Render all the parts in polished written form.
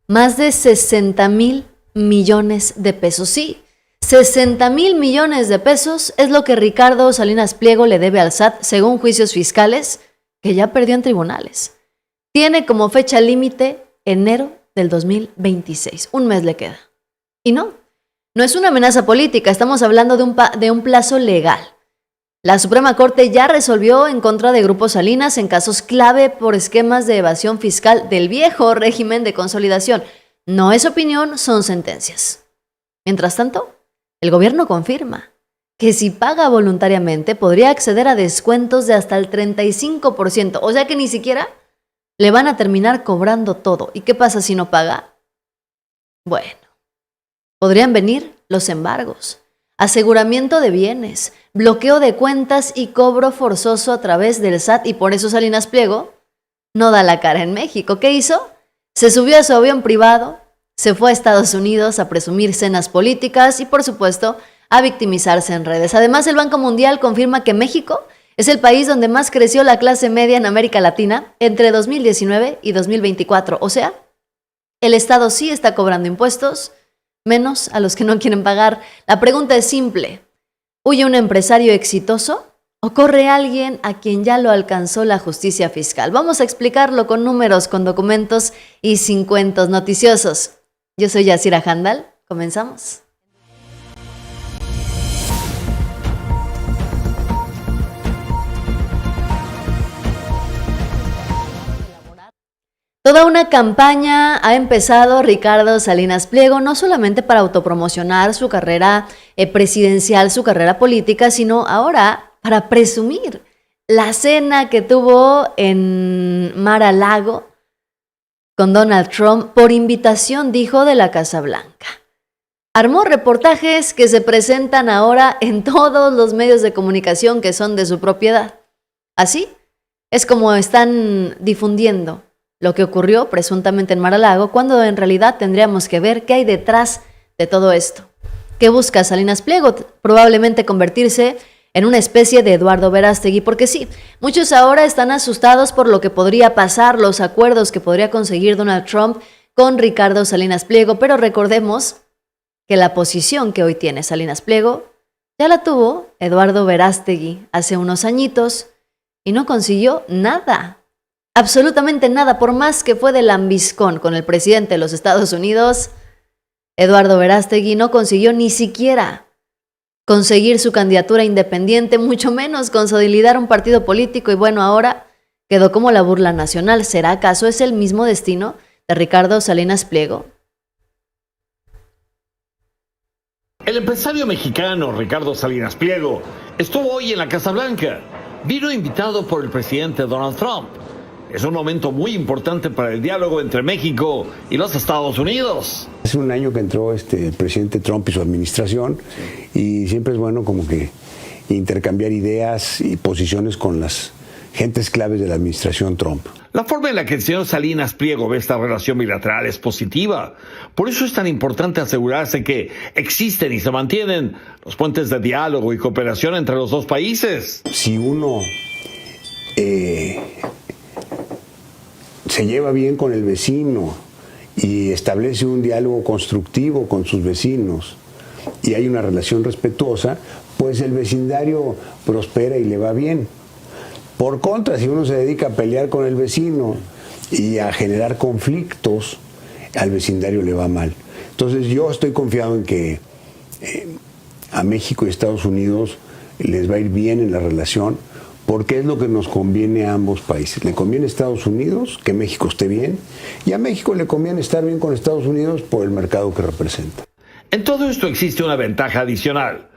Más de 60,000 millones de pesos. Sí, 60,000 millones de pesos es lo que Ricardo Salinas Pliego le debe al SAT según juicios fiscales que ya perdió en tribunales. Tiene como fecha límite enero del 2026. Un mes le queda. Y no es una amenaza política, estamos hablando de un plazo legal. La Suprema Corte ya resolvió en contra de Grupo Salinas en casos clave por esquemas de evasión fiscal del viejo régimen de consolidación. No es opinión, son sentencias. Mientras tanto, el gobierno confirma que si paga voluntariamente podría acceder a descuentos de hasta el 35%, o sea que ni siquiera le van a terminar cobrando todo. ¿Y qué pasa si no paga? Bueno, podrían venir los embargos, aseguramiento de bienes, bloqueo de cuentas y cobro forzoso a través del SAT, y por eso Salinas Pliego no da la cara en México. ¿Qué hizo? Se subió a su avión privado, se fue a Estados Unidos a presumir cenas políticas y, por supuesto, a victimizarse en redes. Además, el Banco Mundial confirma que México es el país donde más creció la clase media en América Latina entre 2019 y 2024. O sea, el Estado sí está cobrando impuestos, menos a los que no quieren pagar. La pregunta es simple: ¿huye un empresario exitoso o corre alguien a quien ya lo alcanzó la justicia fiscal? Vamos a explicarlo con números, con documentos y sin cuentos noticiosos. Yo soy Yasira Handal. Comenzamos. Toda una campaña ha empezado Ricardo Salinas Pliego, no solamente para autopromocionar su carrera presidencial, su carrera política, sino ahora para presumir la cena que tuvo en Mar-a-Lago con Donald Trump por invitación, dijo, de la Casa Blanca. Armó reportajes que se presentan ahora en todos los medios de comunicación que son de su propiedad. Así es como están difundiendo lo que ocurrió presuntamente en Mar-a-Lago, cuando en realidad tendríamos que ver qué hay detrás de todo esto. ¿Qué busca Salinas Pliego? Probablemente convertirse en una especie de Eduardo Verástegui, porque sí, muchos ahora están asustados por lo que podría pasar, los acuerdos que podría conseguir Donald Trump con Ricardo Salinas Pliego, pero recordemos que la posición que hoy tiene Salinas Pliego ya la tuvo Eduardo Verástegui hace unos añitos y no consiguió nada. Absolutamente nada, por más que fue de lambiscón con el presidente de los Estados Unidos, Eduardo Verástegui no consiguió ni siquiera conseguir su candidatura independiente, mucho menos consolidar un partido político, y bueno, ahora quedó como la burla nacional. ¿Será acaso es el mismo destino de Ricardo Salinas Pliego? El empresario mexicano Ricardo Salinas Pliego estuvo hoy en la Casa Blanca. Vino invitado por el presidente Donald Trump. Es un momento muy importante para el diálogo entre México y los Estados Unidos. Hace un año que entró el presidente Trump y su administración, y siempre es bueno como que intercambiar ideas y posiciones con las gentes claves de la administración Trump. La forma en la que el señor Salinas Pliego ve esta relación bilateral es positiva. Por eso es tan importante asegurarse que existen y se mantienen los puentes de diálogo y cooperación entre los dos países. Si uno se lleva bien con el vecino y establece un diálogo constructivo con sus vecinos y hay una relación respetuosa, pues el vecindario prospera y le va bien. Por contra, si uno se dedica a pelear con el vecino y a generar conflictos, al vecindario le va mal. Entonces yo estoy confiado en que a México y Estados Unidos les va a ir bien en la relación, porque es lo que nos conviene a ambos países. Le conviene a Estados Unidos que México esté bien, y a México le conviene estar bien con Estados Unidos por el mercado que representa. En todo esto existe una ventaja adicional.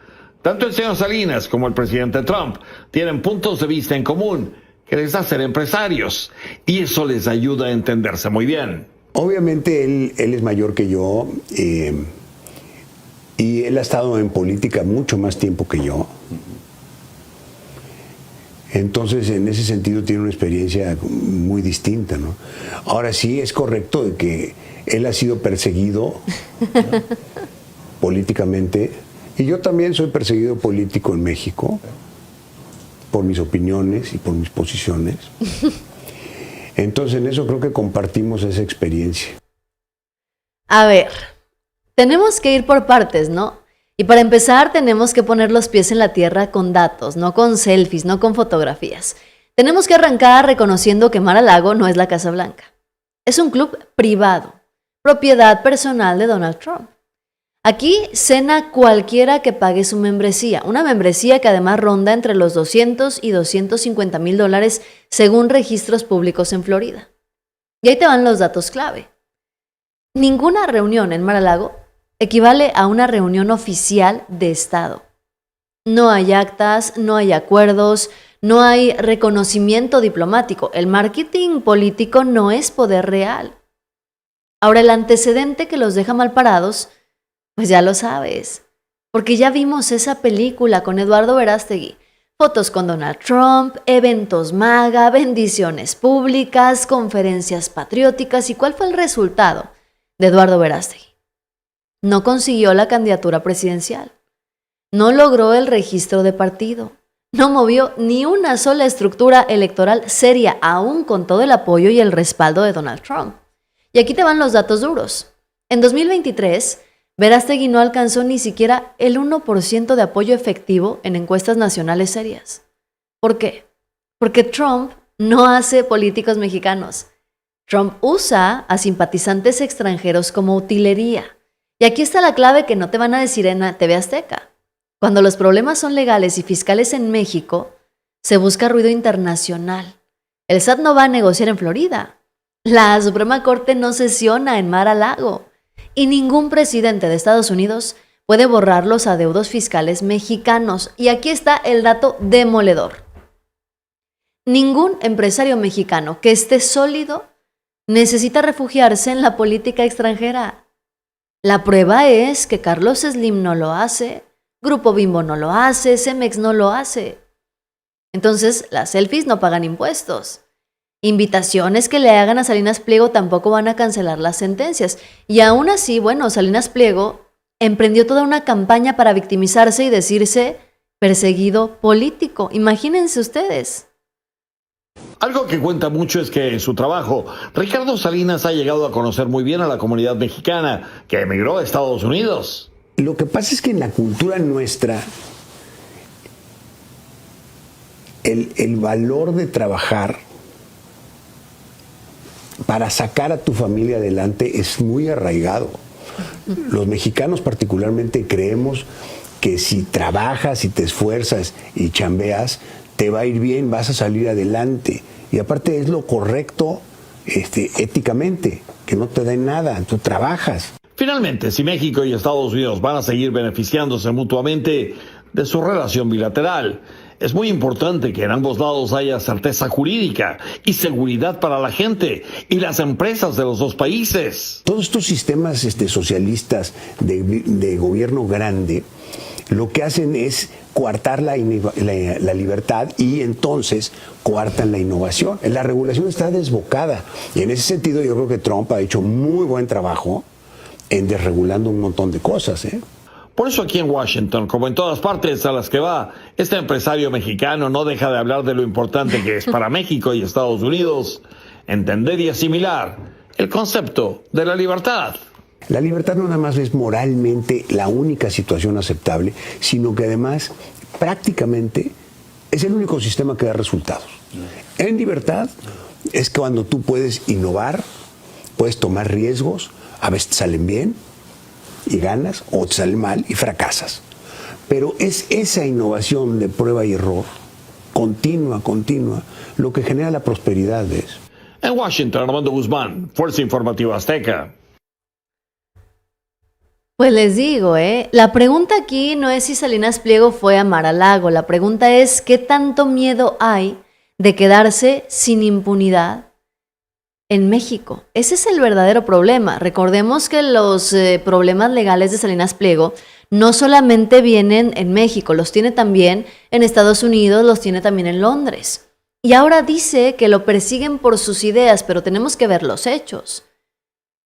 Tanto el señor Salinas como el presidente Trump tienen puntos de vista en común que les hacen ser empresarios, y eso les ayuda a entenderse muy bien. Obviamente él es mayor que yo, y él ha estado en política mucho más tiempo que yo. Entonces, en ese sentido, tiene una experiencia muy distinta, ¿no? Ahora sí, es correcto de que él ha sido perseguido políticamente, y yo también soy perseguido político en México por mis opiniones y por mis posiciones. Entonces, en eso creo que compartimos esa experiencia. A ver, tenemos que ir por partes, ¿no? Y para empezar tenemos que poner los pies en la tierra con datos, no con selfies, no con fotografías. Tenemos que arrancar reconociendo que Mar-a-Lago no es la Casa Blanca. Es un club privado, propiedad personal de Donald Trump. Aquí cena cualquiera que pague su membresía, una membresía que además ronda entre los $200 y $250,000 según registros públicos en Florida. Y ahí te van los datos clave. Ninguna reunión en Mar-a-Lago equivale a una reunión oficial de Estado. No hay actas, no hay acuerdos, no hay reconocimiento diplomático. El marketing político no es poder real. Ahora, el antecedente que los deja mal parados, pues ya lo sabes, porque ya vimos esa película con Eduardo Verástegui. Fotos con Donald Trump, eventos MAGA, bendiciones públicas, conferencias patrióticas. ¿Y cuál fue el resultado de Eduardo Verástegui? No consiguió la candidatura presidencial. No logró el registro de partido. No movió ni una sola estructura electoral seria, aún con todo el apoyo y el respaldo de Donald Trump. Y aquí te van los datos duros. En 2023, Verástegui no alcanzó ni siquiera el 1% de apoyo efectivo en encuestas nacionales serias. ¿Por qué? Porque Trump no hace políticos mexicanos. Trump usa a simpatizantes extranjeros como utilería. Y aquí está la clave que no te van a decir en TV Azteca. Cuando los problemas son legales y fiscales en México, se busca ruido internacional. El SAT no va a negociar en Florida. La Suprema Corte no sesiona en Mar-a-Lago. Y ningún presidente de Estados Unidos puede borrar los adeudos fiscales mexicanos. Y aquí está el dato demoledor. Ningún empresario mexicano que esté sólido necesita refugiarse en la política extranjera. La prueba es que Carlos Slim no lo hace, Grupo Bimbo no lo hace, Cemex no lo hace. Entonces, las selfies no pagan impuestos. Invitaciones que le hagan a Salinas Pliego tampoco van a cancelar las sentencias. Y aún así, bueno, Salinas Pliego emprendió toda una campaña para victimizarse y decirse perseguido político. Imagínense ustedes. Algo que cuenta mucho es que en su trabajo, Ricardo Salinas ha llegado a conocer muy bien a la comunidad mexicana que emigró a Estados Unidos. Lo que pasa es que en la cultura nuestra, el valor de trabajar para sacar a tu familia adelante es muy arraigado. Los mexicanos particularmente creemos que si trabajas y te esfuerzas y chambeas, te va a ir bien, vas a salir adelante. Y aparte es lo correcto éticamente, que no te den nada, tú trabajas. Finalmente, si México y Estados Unidos van a seguir beneficiándose mutuamente de su relación bilateral, es muy importante que en ambos lados haya certeza jurídica y seguridad para la gente y las empresas de los dos países. Todos estos sistemas socialistas de gobierno grande, lo que hacen es coartar la libertad y entonces coartan la innovación. La regulación está desbocada y en ese sentido yo creo que Trump ha hecho muy buen trabajo en desregulando un montón de cosas, ¿eh? Por eso aquí en Washington, como en todas partes a las que va, este empresario mexicano no deja de hablar de lo importante que es para México y Estados Unidos entender y asimilar el concepto de la libertad. La libertad no nada más es moralmente la única situación aceptable, sino que además prácticamente es el único sistema que da resultados. En libertad es cuando tú puedes innovar, puedes tomar riesgos, a veces te salen bien y ganas, o te salen mal y fracasas. Pero es esa innovación de prueba y error, continua, lo que genera la prosperidad de eso. En Washington, Armando Guzmán, Fuerza Informativa Azteca. Pues les digo, la pregunta aquí no es si Salinas Pliego fue a Mar-a-Lago, la pregunta es qué tanto miedo hay de quedarse sin impunidad en México. Ese es el verdadero problema. Recordemos que los problemas legales de Salinas Pliego no solamente vienen en México, los tiene también en Estados Unidos, los tiene también en Londres. Y ahora dice que lo persiguen por sus ideas, pero tenemos que ver los hechos.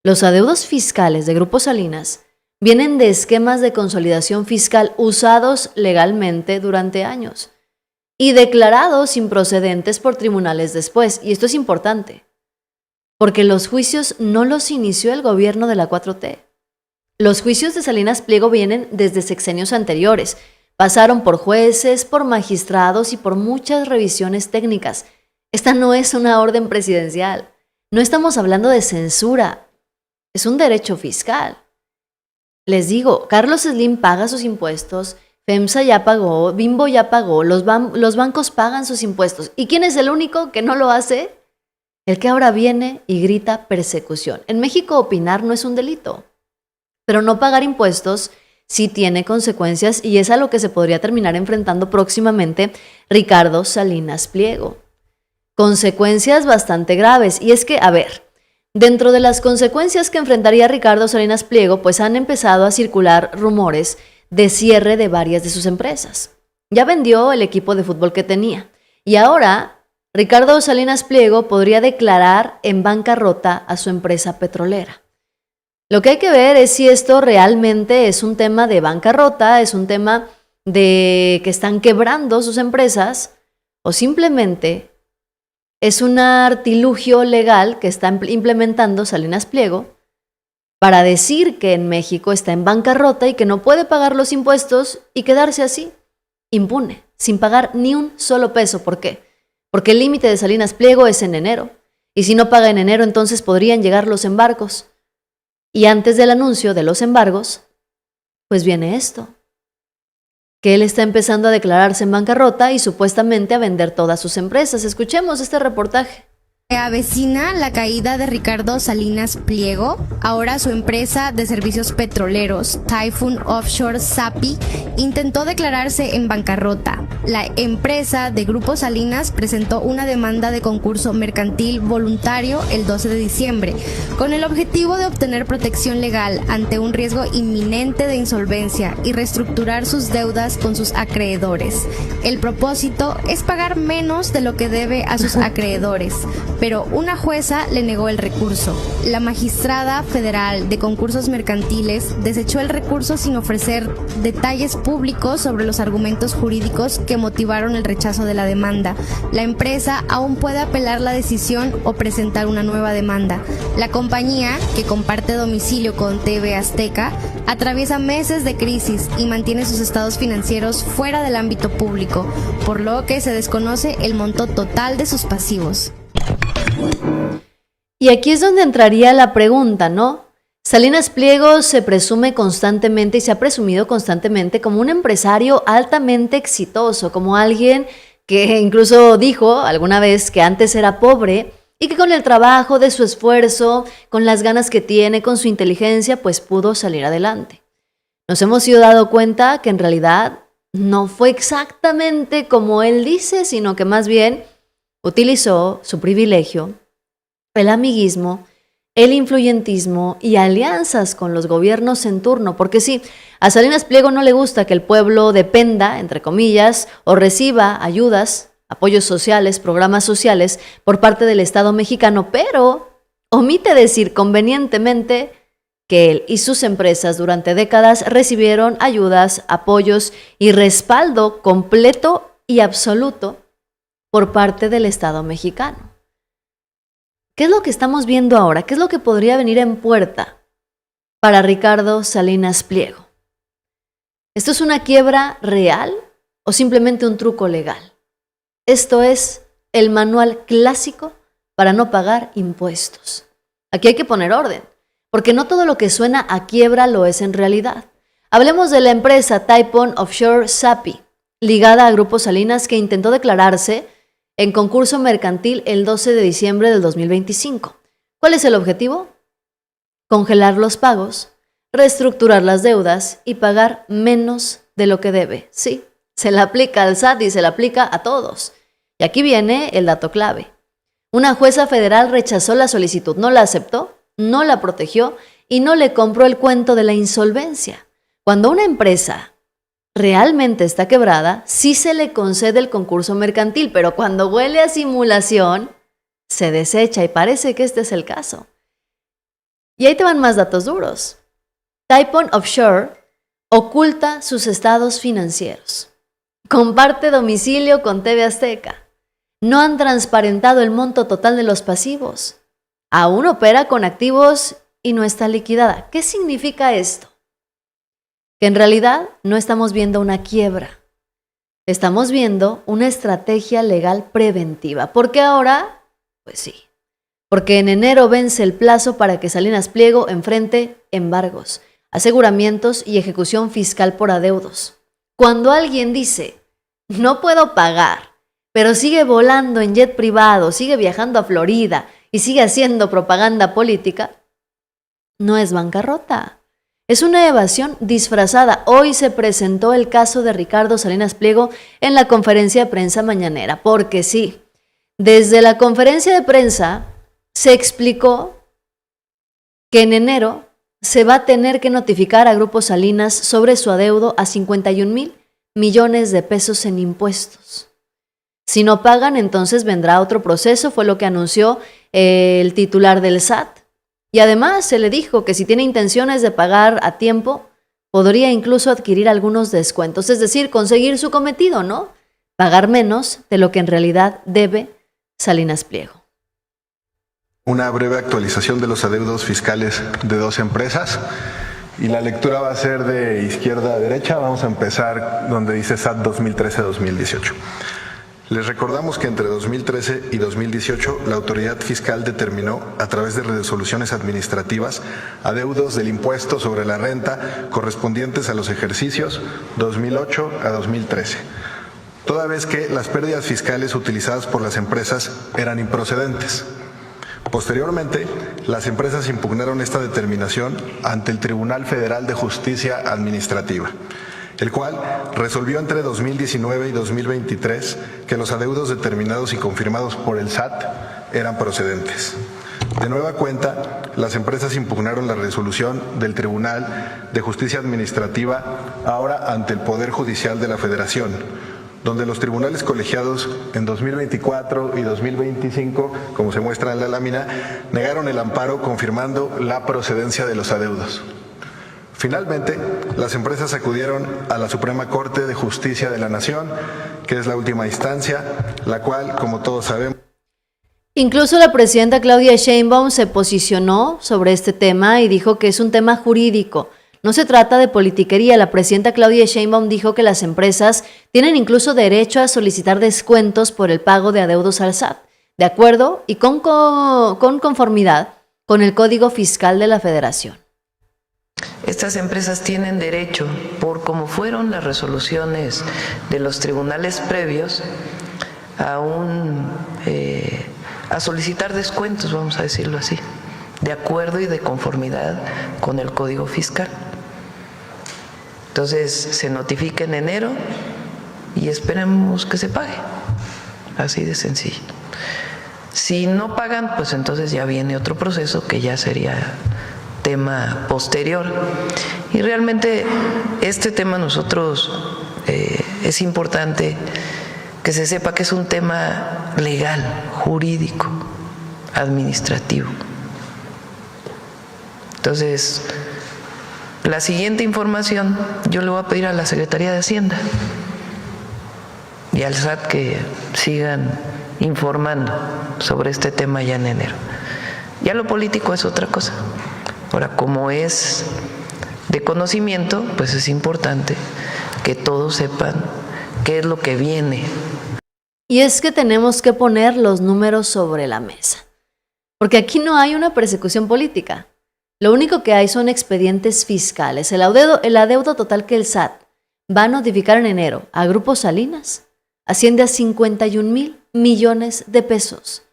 Los adeudos fiscales de Grupo Salinas vienen de esquemas de consolidación fiscal usados legalmente durante años y declarados improcedentes por tribunales después. Y esto es importante. porque los juicios no los inició el gobierno de la 4T. Los juicios de Salinas Pliego vienen desde sexenios anteriores. Pasaron por jueces, por magistrados y por muchas revisiones técnicas. Esta no es una orden presidencial. No estamos hablando de censura. Es un derecho fiscal. Les digo, Carlos Slim paga sus impuestos, FEMSA ya pagó, Bimbo ya pagó, los bancos pagan sus impuestos. ¿Y quién es el único que no lo hace? El que ahora viene y grita persecución. En México opinar no es un delito, pero no pagar impuestos sí tiene consecuencias y es a lo que se podría terminar enfrentando próximamente Ricardo Salinas Pliego. Consecuencias bastante graves. Y es que, a ver, dentro de las consecuencias que enfrentaría Ricardo Salinas Pliego, pues han empezado a circular rumores de cierre de varias de sus empresas. Ya vendió el equipo de fútbol que tenía y ahora Ricardo Salinas Pliego podría declarar en bancarrota a su empresa petrolera. Lo que hay que ver es si esto realmente es un tema de bancarrota, es un tema de que están quebrando sus empresas o simplemente es un artilugio legal que está implementando Salinas Pliego para decir que en México está en bancarrota y que no puede pagar los impuestos y quedarse así, impune, sin pagar ni un solo peso. ¿Por qué? Porque el límite de Salinas Pliego es en enero. Y si no paga en enero, entonces podrían llegar los embargos. Y antes del anuncio de los embargos, pues viene esto, que él está empezando a declararse en bancarrota y supuestamente a vender todas sus empresas. Escuchemos este reportaje. Se avecina la caída de Ricardo Salinas Pliego. Ahora su empresa de servicios petroleros, Typhoon Offshore Sapi, intentó declararse en bancarrota. La empresa de Grupo Salinas presentó una demanda de concurso mercantil voluntario el 12 de diciembre, con el objetivo de obtener protección legal ante un riesgo inminente de insolvencia y reestructurar sus deudas con sus acreedores. El propósito es pagar menos de lo que debe a sus acreedores, pero una jueza le negó el recurso. La magistrada federal de concursos mercantiles desechó el recurso sin ofrecer detalles públicos sobre los argumentos jurídicos que motivaron el rechazo de la demanda. La empresa aún puede apelar la decisión o presentar una nueva demanda. La compañía, que comparte domicilio con TV Azteca, atraviesa meses de crisis y mantiene sus estados financieros fuera del ámbito público, por lo que se desconoce el monto total de sus pasivos. Y aquí es donde entraría la pregunta, ¿no? Salinas Pliego se presume constantemente y se ha presumido constantemente como un empresario altamente exitoso, como alguien que incluso dijo alguna vez que antes era pobre y que con el trabajo de su esfuerzo, con las ganas que tiene, con su inteligencia, pues pudo salir adelante. Nos hemos ido dando cuenta que en realidad no fue exactamente como él dice, sino que más bien utilizó su privilegio, el amiguismo, el influyentismo y alianzas con los gobiernos en turno, porque sí, a Salinas Pliego no le gusta que el pueblo dependa, entre comillas, o reciba ayudas, apoyos sociales, programas sociales por parte del Estado mexicano, pero omite decir convenientemente que él y sus empresas durante décadas recibieron ayudas, apoyos y respaldo completo y absoluto por parte del Estado mexicano. ¿Qué es lo que estamos viendo ahora? ¿Qué es lo que podría venir en puerta para Ricardo Salinas Pliego? ¿Esto es una quiebra real o simplemente un truco legal? Esto es el manual clásico para no pagar impuestos. Aquí hay que poner orden, porque no todo lo que suena a quiebra lo es en realidad. Hablemos de la empresa Typhoon Offshore Sapi, ligada a Grupo Salinas, que intentó declararse en concurso mercantil el 12 de diciembre del 2025. ¿Cuál es el objetivo? Congelar los pagos, reestructurar las deudas y pagar menos de lo que debe. Sí, se le aplica al SAT y se le aplica a todos. Y aquí viene el dato clave. Una jueza federal rechazó la solicitud, no la aceptó, no la protegió y no le compró el cuento de la insolvencia. Cuando una empresa realmente está quebrada, sí se le concede el concurso mercantil, pero cuando huele a simulación, se desecha y parece que este es el caso. Y ahí te van más datos duros. Typhoon Offshore oculta sus estados financieros. Comparte domicilio con TV Azteca. No han transparentado el monto total de los pasivos. aún opera con activos y no está liquidada. ¿Qué significa esto? Que en realidad no estamos viendo una quiebra. Estamos viendo una estrategia legal preventiva. ¿Por qué ahora? Pues sí. Porque en enero vence el plazo para que Salinas Pliego enfrente embargos, aseguramientos y ejecución fiscal por adeudos. Cuando alguien dice, no puedo pagar, pero sigue volando en jet privado, sigue viajando a Florida y sigue haciendo propaganda política, no es bancarrota. Es una evasión disfrazada. Hoy se presentó el caso de Ricardo Salinas Pliego en la conferencia de prensa mañanera, porque sí, desde la conferencia de prensa se explicó que en enero se va a tener que notificar a Grupo Salinas sobre su adeudo a 51,000 millones de pesos en impuestos. Si no pagan, entonces vendrá otro proceso, fue lo que anunció el titular del SAT. Y además se le dijo que si tiene intenciones de pagar a tiempo, podría incluso adquirir algunos descuentos, es decir, conseguir su cometido, ¿no? Pagar menos de lo que en realidad debe Salinas Pliego. Una breve actualización de los adeudos fiscales de dos empresas y la lectura va a ser de izquierda a derecha. Vamos a empezar donde dice SAT 2013-2018. Les recordamos que entre 2013 y 2018 la autoridad fiscal determinó a través de resoluciones administrativas adeudos del impuesto sobre la renta correspondientes a los ejercicios 2008 a 2013, toda vez que las pérdidas fiscales utilizadas por las empresas eran improcedentes. Posteriormente, las empresas impugnaron esta determinación ante el Tribunal Federal de Justicia Administrativa, el cual resolvió entre 2019 y 2023 que los adeudos determinados y confirmados por el SAT eran procedentes. De nueva cuenta, las empresas impugnaron la resolución del Tribunal de Justicia Administrativa, ahora ante el Poder Judicial de la Federación, donde los tribunales colegiados en 2024 y 2025, como se muestra en la lámina, negaron el amparo confirmando la procedencia de los adeudos. Finalmente, las empresas acudieron a la Suprema Corte de Justicia de la Nación, que es la última instancia, la cual, como todos sabemos... Incluso la presidenta Claudia Sheinbaum se posicionó sobre este tema y dijo que es un tema jurídico. No se trata de politiquería. La presidenta Claudia Sheinbaum dijo que las empresas tienen incluso derecho a solicitar descuentos por el pago de adeudos al SAT, de acuerdo y con conformidad con el Código Fiscal de la Federación. Estas empresas tienen derecho, por como fueron las resoluciones de los tribunales previos, a solicitar descuentos, vamos a decirlo así, de acuerdo y de conformidad con el Código Fiscal. Entonces, se notifica en enero y esperemos que se pague, así de sencillo. Si no pagan, pues entonces ya viene otro proceso que ya sería tema posterior. Y realmente este tema nosotros es importante que se sepa que es un tema legal, jurídico, administrativo. Entonces, la siguiente información yo le voy a pedir a la Secretaría de Hacienda y al SAT que sigan informando sobre este tema ya en enero. Ya lo político es otra cosa. Ahora, como es de conocimiento, pues es importante que todos sepan qué es lo que viene. Y es que tenemos que poner los números sobre la mesa, porque aquí no hay una persecución política. Lo único que hay son expedientes fiscales. El adeudo total que el SAT va a notificar en enero a Grupo Salinas asciende a 51,000 millones de pesos.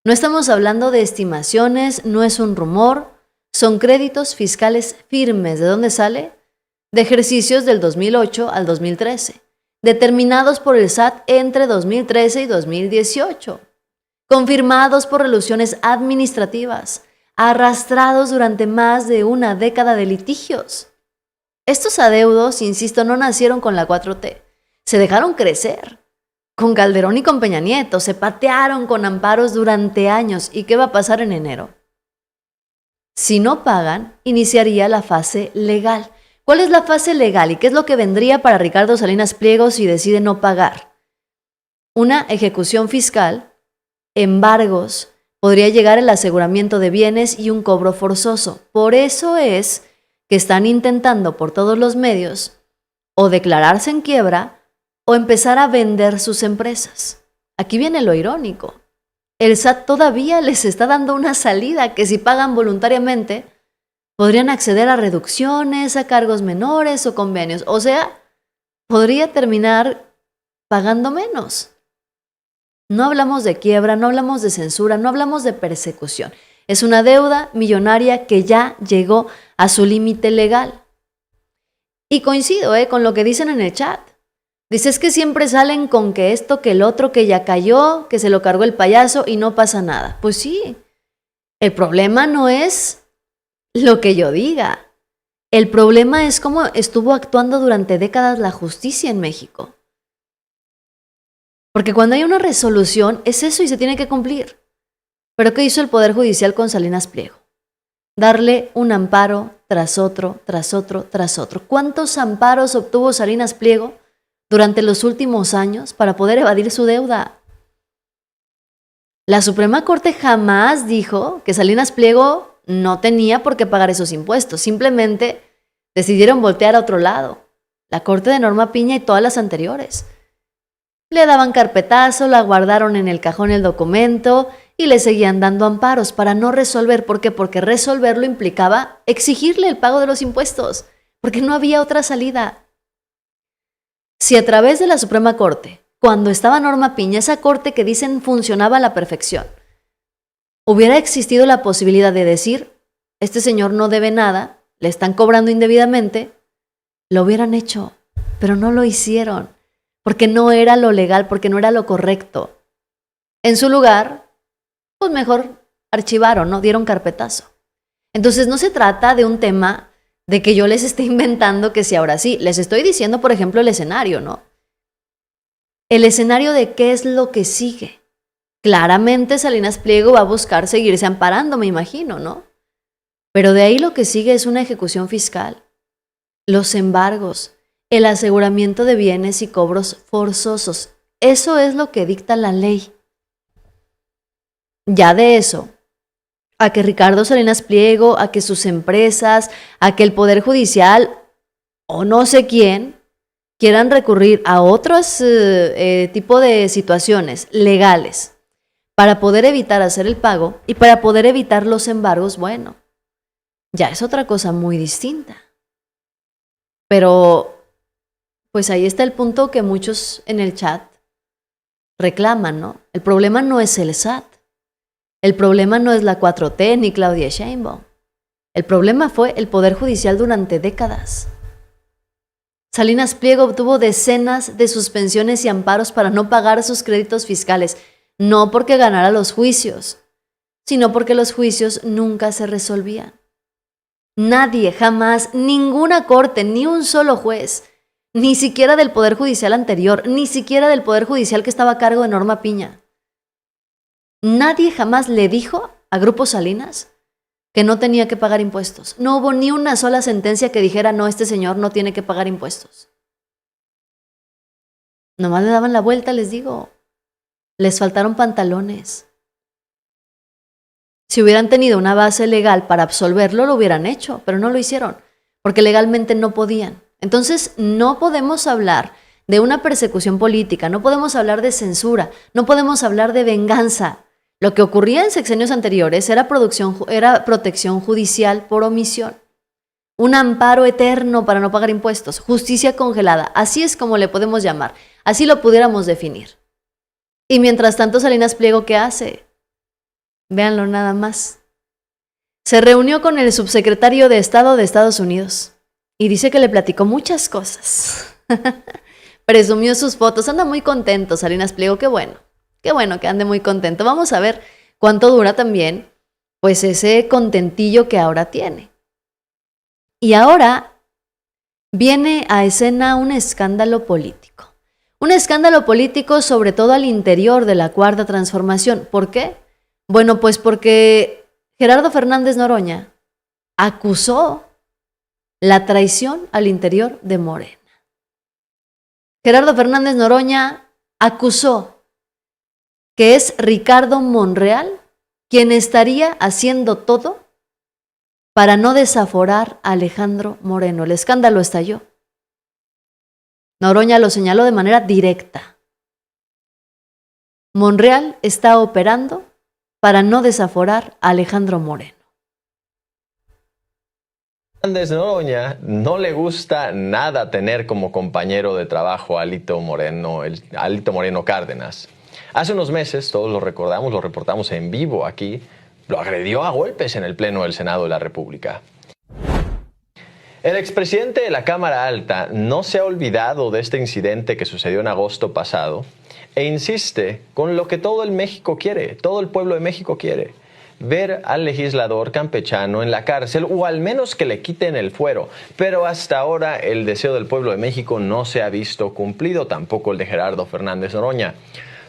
No estamos hablando de estimaciones, no es un rumor, son créditos fiscales firmes. ¿De dónde sale? De ejercicios del 2008 al 2013, determinados por el SAT entre 2013 y 2018, confirmados por resoluciones administrativas, arrastrados durante más de una década de litigios. Estos adeudos, insisto, no nacieron con la 4T, se dejaron crecer con Calderón y con Peña Nieto, se patearon con amparos durante años. ¿Y qué va a pasar en enero? Si no pagan, iniciaría la fase legal. ¿Cuál es la fase legal y qué es lo que vendría para Ricardo Salinas Pliego si decide no pagar? Una ejecución fiscal, embargos, podría llegar el aseguramiento de bienes y un cobro forzoso. Por eso es que están intentando por todos los medios o declararse en quiebra o empezar a vender sus empresas. Aquí viene lo irónico. El SAT todavía les está dando una salida que si pagan voluntariamente podrían acceder a reducciones, a cargos menores o convenios. O sea, podría terminar pagando menos. No hablamos de quiebra, no hablamos de censura, no hablamos de persecución. Es una deuda millonaria que ya llegó a su límite legal. Y coincido con lo que dicen en el chat. Dices que siempre salen con que esto, que el otro, que ya cayó, que se lo cargó el payaso y no pasa nada. Pues sí, el problema no es lo que yo diga. El problema es cómo estuvo actuando durante décadas la justicia en México. Porque cuando hay una resolución, es eso y se tiene que cumplir. ¿Pero qué hizo el Poder Judicial con Salinas Pliego? Darle un amparo tras otro, tras otro, tras otro. ¿Cuántos amparos obtuvo Salinas Pliego durante los últimos años para poder evadir su deuda? La Suprema Corte jamás dijo que Salinas Pliego no tenía por qué pagar esos impuestos. Simplemente decidieron voltear a otro lado. La Corte de Norma Piña y todas las anteriores. Le daban carpetazo, la guardaron en el cajón el documento y le seguían dando amparos para no resolver. ¿Por qué? Porque resolverlo implicaba exigirle el pago de los impuestos, porque no había otra salida. Si a través de la Suprema Corte, cuando estaba Norma Piña, esa corte que dicen funcionaba a la perfección, hubiera existido la posibilidad de decir, este señor no debe nada, le están cobrando indebidamente, lo hubieran hecho, pero no lo hicieron. Porque no era lo legal, porque no era lo correcto. En su lugar, pues mejor archivaron, ¿no? Dieron carpetazo. Entonces no se trata de un tema de que yo les esté inventando que si ahora sí. Les estoy diciendo, por ejemplo, el escenario, ¿no? El escenario de qué es lo que sigue. Claramente Salinas Pliego va a buscar seguirse amparando, me imagino, ¿no? Pero de ahí lo que sigue es una ejecución fiscal. Los embargos. El aseguramiento de bienes y cobros forzosos. Eso es lo que dicta la ley. Ya de eso, a que Ricardo Salinas Pliego, a que sus empresas, a que el Poder Judicial o no sé quién quieran recurrir a otros tipo de situaciones legales para poder evitar hacer el pago y para poder evitar los embargos, bueno, ya es otra cosa muy distinta. Pero pues ahí está el punto que muchos en el chat reclaman, ¿no? El problema no es el SAT. El problema no es la 4T ni Claudia Sheinbaum. El problema fue el Poder Judicial durante décadas. Salinas Pliego obtuvo decenas de suspensiones y amparos para no pagar sus créditos fiscales, no porque ganara los juicios, sino porque los juicios nunca se resolvían. Nadie, jamás, ninguna corte, ni un solo juez, ni siquiera del Poder Judicial anterior, ni siquiera del Poder Judicial que estaba a cargo de Norma Piña. Nadie jamás le dijo a Grupo Salinas que no tenía que pagar impuestos. No hubo ni una sola sentencia que dijera, no, este señor no tiene que pagar impuestos. Nomás le daban la vuelta, les digo. Les faltaron pantalones. Si hubieran tenido una base legal para absolverlo, lo hubieran hecho, pero no lo hicieron, porque legalmente no podían. Entonces, no podemos hablar de una persecución política, no podemos hablar de censura, no podemos hablar de venganza. Lo que ocurría en sexenios anteriores era protección judicial por omisión. Un amparo eterno para no pagar impuestos, justicia congelada, así es como le podemos llamar, así lo pudiéramos definir. Y mientras tanto, Salinas Pliego, ¿qué hace? Véanlo nada más. Se reunió con el subsecretario de Estado de Estados Unidos y dice que le platicó muchas cosas. Presumió sus fotos, anda muy contento Salinas Pliego, qué bueno que ande muy contento. Vamos a ver cuánto dura también, pues ese contentillo que ahora tiene. Y ahora viene a escena un escándalo político. Un escándalo político sobre todo al interior de la Cuarta Transformación. ¿Por qué? Bueno, pues porque Gerardo Fernández Noroña acusó la traición al interior de Morena. Gerardo Fernández Noroña acusó que es Ricardo Monreal quien estaría haciendo todo para no desaforar a Alejandro Moreno. El escándalo estalló. Noroña lo señaló de manera directa. Monreal está operando para no desaforar a Alejandro Moreno. Fernández Noroña no le gusta nada tener como compañero de trabajo a Alito Moreno Cárdenas. Hace unos meses, todos lo recordamos, lo reportamos en vivo aquí, lo agredió a golpes en el Pleno del Senado de la República. El expresidente de la Cámara Alta no se ha olvidado de este incidente que sucedió en agosto pasado e insiste con lo que todo el México quiere, todo el pueblo de México quiere: ver al legislador campechano en la cárcel, o al menos que le quiten el fuero. Pero hasta ahora el deseo del pueblo de México no se ha visto cumplido, tampoco el de Gerardo Fernández Noroña.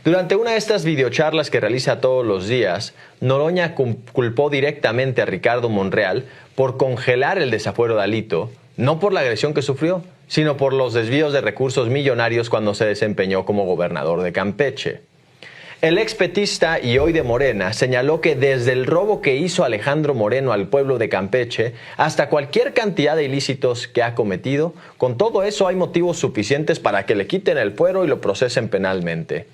Durante una de estas videocharlas que realiza todos los días, Noroña culpó directamente a Ricardo Monreal por congelar el desafuero de Alito, no por la agresión que sufrió, sino por los desvíos de recursos millonarios cuando se desempeñó como gobernador de Campeche. El expetista y hoy de Morena señaló que desde el robo que hizo Alejandro Moreno al pueblo de Campeche hasta cualquier cantidad de ilícitos que ha cometido, con todo eso hay motivos suficientes para que le quiten el fuero y lo procesen penalmente.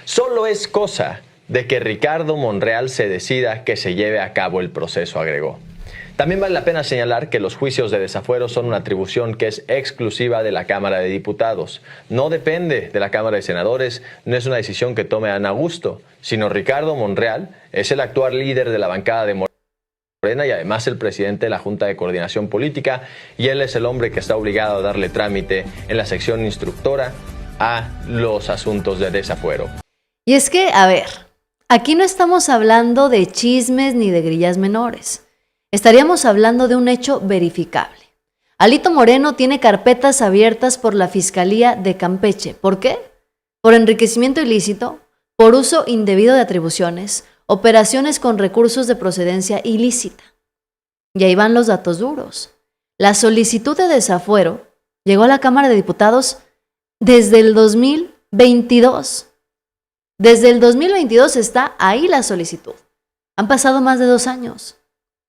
Solo es cosa de que Ricardo Monreal se decida que se lleve a cabo el proceso, agregó. También vale la pena señalar que los juicios de desafuero son una atribución que es exclusiva de la Cámara de Diputados. No depende de la Cámara de Senadores, no es una decisión que tome Ana Augusto, sino Ricardo Monreal es el actual líder de la bancada de Morena y además el presidente de la Junta de Coordinación Política, y él es el hombre que está obligado a darle trámite en la sección instructora a los asuntos de desafuero. Y es que, a ver, aquí no estamos hablando de chismes ni de grillas menores. Estaríamos hablando de un hecho verificable. Alito Moreno tiene carpetas abiertas por la Fiscalía de Campeche. ¿Por qué? Por enriquecimiento ilícito, por uso indebido de atribuciones, operaciones con recursos de procedencia ilícita. Y ahí van los datos duros. La solicitud de desafuero llegó a la Cámara de Diputados desde el 2022. Desde el 2022 está ahí la solicitud. Han pasado más de 2 años.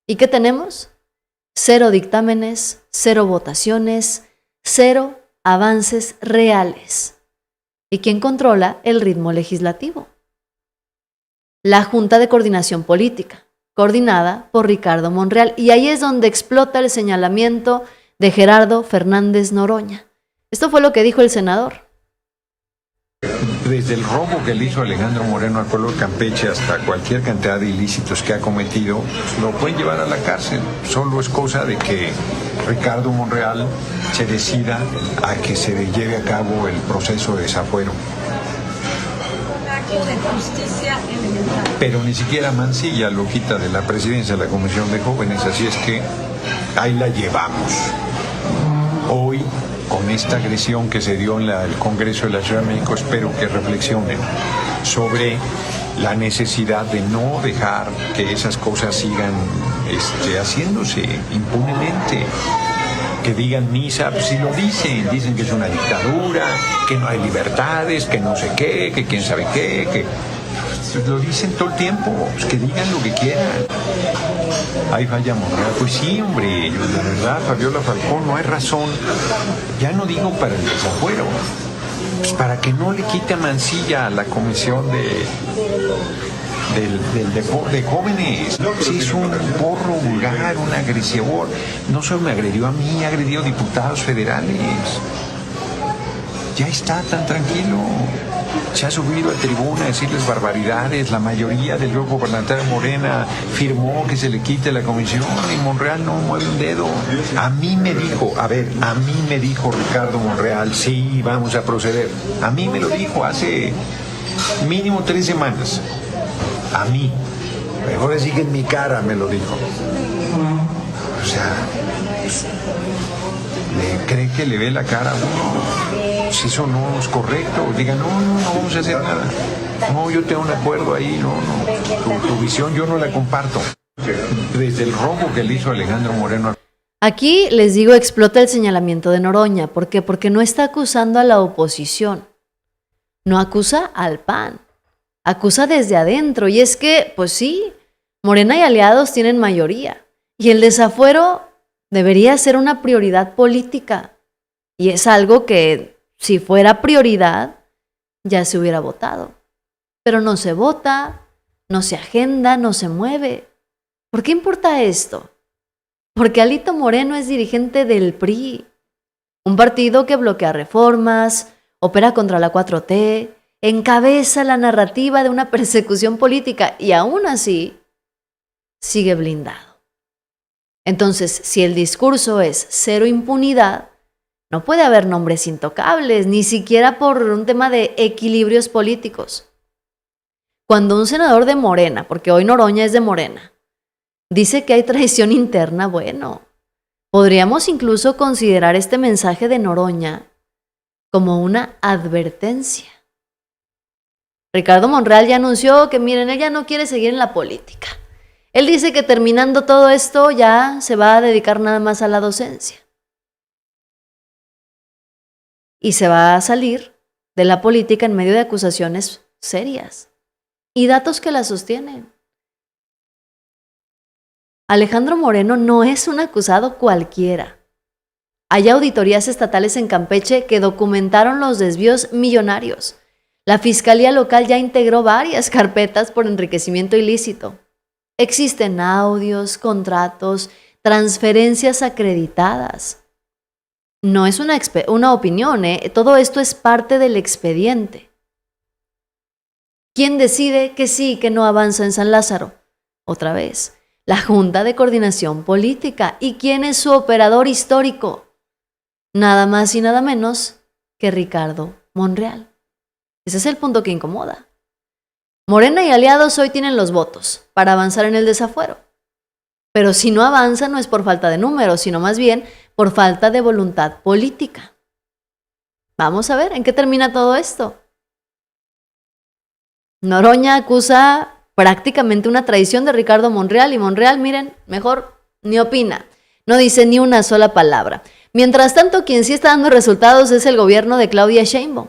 ¿Y qué tenemos? 0 dictámenes, 0 votaciones, 0 avances reales. ¿Y quién controla el ritmo legislativo? La Junta de Coordinación Política, coordinada por Ricardo Monreal. Y ahí es donde explota el señalamiento de Gerardo Fernández Noroña. Esto fue lo que dijo el senador. Desde el robo que le hizo Alejandro Moreno al pueblo de Campeche hasta cualquier cantidad de ilícitos que ha cometido, lo pueden llevar a la cárcel. Solo es cosa de que Ricardo Monreal se decida a que se lleve a cabo el proceso de desafuero. Pero ni siquiera Mancilla lo quita de la presidencia de la Comisión de Jóvenes, así es que ahí la llevamos. Hoy, con esta agresión que se dio en el Congreso de la Ciudad de México, espero que reflexionen sobre la necesidad de no dejar que esas cosas sigan haciéndose impunemente. Que digan misa, pues si lo dicen que es una dictadura, que no hay libertades, que no sé qué, que quién sabe qué, que pues lo dicen todo el tiempo, pues que digan lo que quieran. Ahí falla Monreal. Pues sí, hombre, la verdad, Fabiola Falcón, no hay razón, ya no digo para el desafuero, pues para que no le quite a Mancilla a la comisión de jóvenes. Si es un porro vulgar, un agresor, no solo me agredió a mí, agredió a diputados federales. Ya está tan tranquilo. Se ha subido a tribuna a decirles barbaridades. La mayoría del grupo parlamentario Morena firmó que se le quite la comisión y Monreal no mueve un dedo. A mí me dijo Ricardo Monreal, sí, vamos a proceder. A mí me lo dijo hace mínimo 3 semanas. A mí. Mejor así que en mi cara me lo dijo. O sea, ¿le cree que le ve la cara a uno? Si eso no es correcto, diga, no vamos a hacer nada. No, yo tengo un acuerdo ahí, no. Tu visión yo no la comparto. Desde el robo que le hizo Alejandro Moreno. Aquí les digo, explota el señalamiento de Noroña. ¿Por qué? Porque no está acusando a la oposición. No acusa al PAN. Acusa desde adentro. Y es que, pues sí, Morena y aliados tienen mayoría y el desafuero debería ser una prioridad política. Y es algo que, si fuera prioridad, ya se hubiera votado. Pero no se vota, no se agenda, no se mueve. ¿Por qué importa esto? Porque Alito Moreno es dirigente del PRI, un partido que bloquea reformas, opera contra la 4T, encabeza la narrativa de una persecución política y aún así sigue blindado. Entonces, si el discurso es cero impunidad, no puede haber nombres intocables, ni siquiera por un tema de equilibrios políticos. Cuando un senador de Morena, porque hoy Noroña es de Morena, dice que hay traición interna, bueno, podríamos incluso considerar este mensaje de Noroña como una advertencia. Ricardo Monreal ya anunció que, miren, ella no quiere seguir en la política. Él dice que terminando todo esto ya se va a dedicar nada más a la docencia. Y se va a salir de la política en medio de acusaciones serias y datos que la sostienen. Alejandro Moreno no es un acusado cualquiera. Hay auditorías estatales en Campeche que documentaron los desvíos millonarios. La Fiscalía Local ya integró varias carpetas por enriquecimiento ilícito. Existen audios, contratos, transferencias acreditadas. No es una opinión, todo esto es parte del expediente. ¿Quién decide que sí, que no avanza en San Lázaro? Otra vez, la Junta de Coordinación Política. ¿Y quién es su operador histórico? Nada más y nada menos que Ricardo Monreal. Ese es el punto que incomoda. Morena y aliados hoy tienen los votos para avanzar en el desafuero. Pero si no avanza no es por falta de números, sino más bien por falta de voluntad política. Vamos a ver en qué termina todo esto. Noroña acusa prácticamente una traición de Ricardo Monreal y Monreal, miren, mejor ni opina, no dice ni una sola palabra. Mientras tanto, quien sí está dando resultados es el gobierno de Claudia Sheinbaum,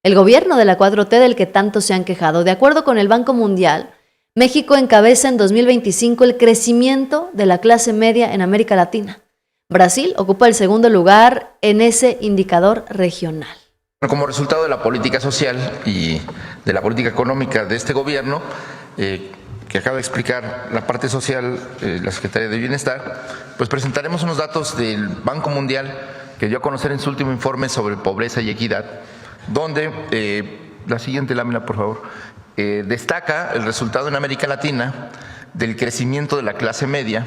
el gobierno de la 4T del que tanto se han quejado. De acuerdo con el Banco Mundial, México encabeza en 2025 el crecimiento de la clase media en América Latina. Brasil ocupa el segundo lugar en ese indicador regional. Como resultado de la política social y de la política económica de este gobierno, que acaba de explicar la parte social, la Secretaría de Bienestar, pues presentaremos unos datos del Banco Mundial que dio a conocer en su último informe sobre pobreza y equidad, donde, la siguiente lámina por favor, destaca el resultado en América Latina del crecimiento de la clase media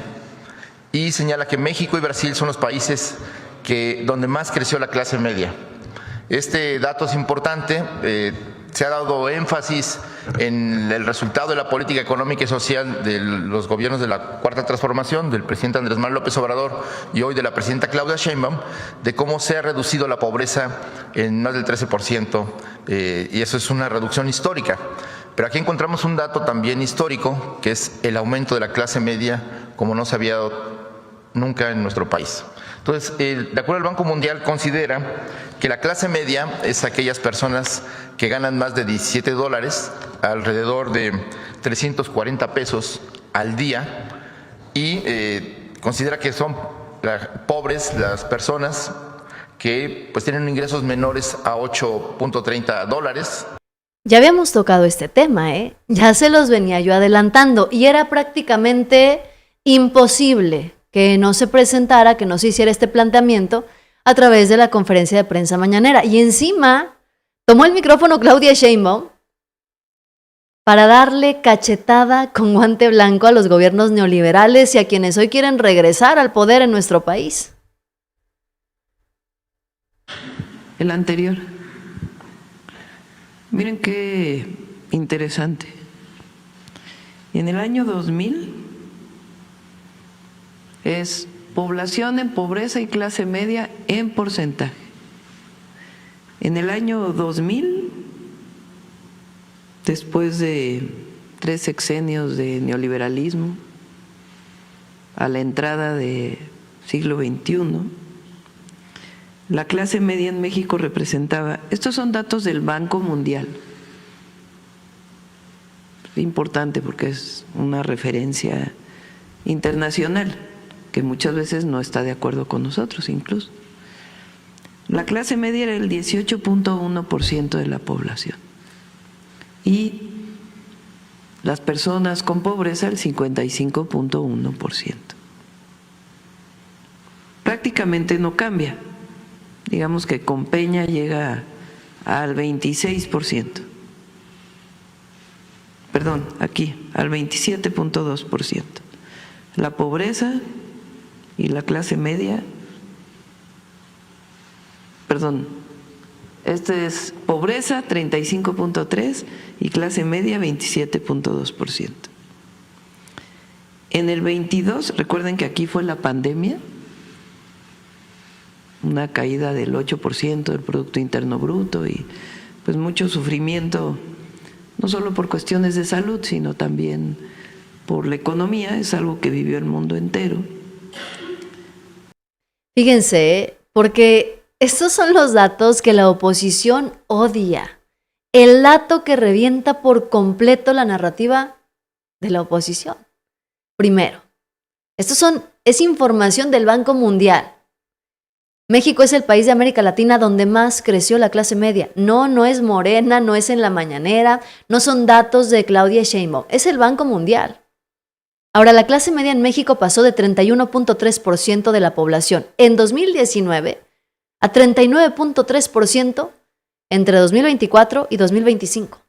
y señala que México y Brasil son los países donde más creció la clase media. Este dato es importante, se ha dado énfasis en el resultado de la política económica y social de los gobiernos de la Cuarta Transformación, del presidente Andrés Manuel López Obrador y hoy de la presidenta Claudia Sheinbaum, de cómo se ha reducido la pobreza en más del 13%, y eso es una reducción histórica. Pero aquí encontramos un dato también histórico, que es el aumento de la clase media como no se había dado nunca en nuestro país. Entonces, de acuerdo al Banco Mundial, considera que la clase media es aquellas personas que ganan más de $17, alrededor de 340 pesos al día, y considera que son pobres las personas que pues tienen ingresos menores a $8.30. Ya habíamos tocado este tema, ya se los venía yo adelantando y era prácticamente imposible que no se presentara, que no se hiciera este planteamiento a través de la conferencia de prensa mañanera. Y encima tomó el micrófono Claudia Sheinbaum para darle cachetada con guante blanco a los gobiernos neoliberales y a quienes hoy quieren regresar al poder en nuestro país. El anterior. Miren qué interesante. En el año 2000 es población en pobreza y clase media en porcentaje. En el año 2000, después de 3 sexenios de neoliberalismo, a la entrada del siglo XXI, la clase media en México representaba, estos son datos del Banco Mundial, importante porque es una referencia internacional que muchas veces no está de acuerdo con nosotros incluso. La clase media era el 18.1% de la población y las personas con pobreza el 55.1%. Prácticamente no cambia. Digamos que con Peña llega al 26%. Perdón, aquí, al 27.2%. La pobreza y la clase media, perdón, este es pobreza 35.3% y clase media 27.2%. En el 22, recuerden que aquí fue la pandemia, una caída del 8% del Producto Interno Bruto y pues mucho sufrimiento, no solo por cuestiones de salud, sino también por la economía, es algo que vivió el mundo entero. Fíjense, porque estos son los datos que la oposición odia. El dato que revienta por completo la narrativa de la oposición. Primero, es información del Banco Mundial. México es el país de América Latina donde más creció la clase media. No es Morena, no es en la mañanera, no son datos de Claudia Sheinbaum, es el Banco Mundial. Ahora, la clase media en México pasó de 31.3% de la población en 2019 a 39.3% entre 2024 y 2025.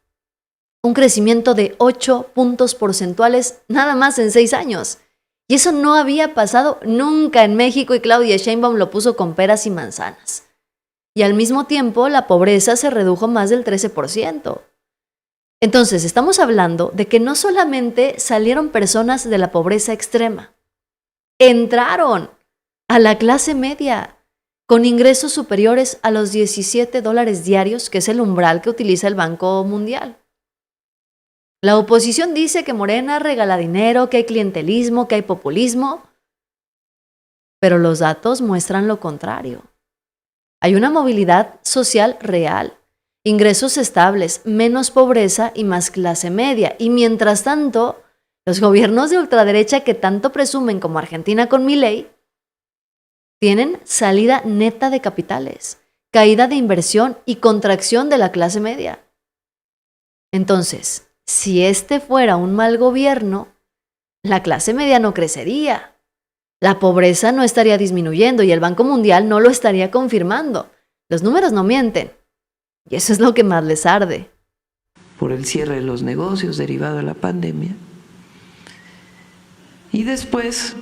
Un crecimiento de 8 puntos porcentuales nada más en 6 años. Y eso no había pasado nunca en México y Claudia Sheinbaum lo puso con peras y manzanas. Y al mismo tiempo, la pobreza se redujo más del 13%. Entonces, estamos hablando de que no solamente salieron personas de la pobreza extrema, entraron a la clase media con ingresos superiores a los $17 diarios, que es el umbral que utiliza el Banco Mundial. La oposición dice que Morena regala dinero, que hay clientelismo, que hay populismo, pero los datos muestran lo contrario. Hay una movilidad social real, ingresos estables, menos pobreza y más clase media. Y mientras tanto, los gobiernos de ultraderecha que tanto presumen como Argentina con Milei, tienen salida neta de capitales, caída de inversión y contracción de la clase media. Entonces, si este fuera un mal gobierno, la clase media no crecería, la pobreza no estaría disminuyendo y el Banco Mundial no lo estaría confirmando. Los números no mienten y eso es lo que más les arde. Por el cierre de los negocios derivado de la pandemia. Y después,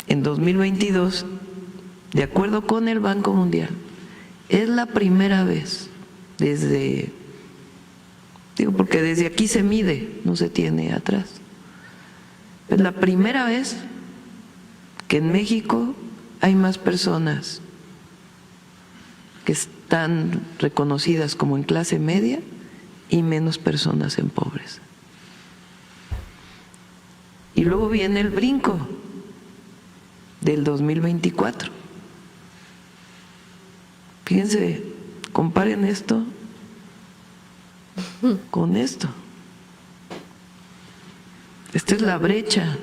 en 2022, de acuerdo con el Banco Mundial, es la primera vez porque desde aquí se mide, no se tiene atrás. Es la primera vez que en México hay más personas que están reconocidas como en clase media y menos personas en pobreza. Y luego viene el brinco del 2024. Fíjense, comparen esto con esto. Esta es la brecha.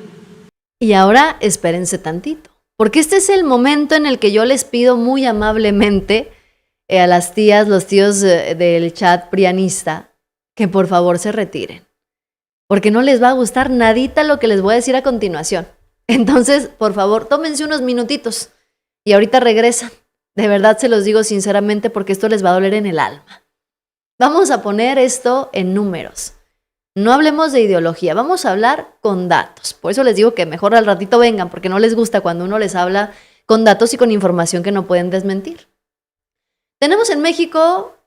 Y ahora espérense tantito, porque este es el momento en el que yo les pido muy amablemente a las tías, los tíos del chat prianista, que por favor se retiren, porque no les va a gustar nadita lo que les voy a decir a continuación. Entonces, por favor, tómense unos minutitos y ahorita regresan. De verdad se los digo sinceramente porque esto les va a doler en el alma. Vamos a poner esto en números. No hablemos de ideología, vamos a hablar con datos. Por eso les digo que mejor al ratito vengan, porque no les gusta cuando uno les habla con datos y con información que no pueden desmentir. Tenemos en México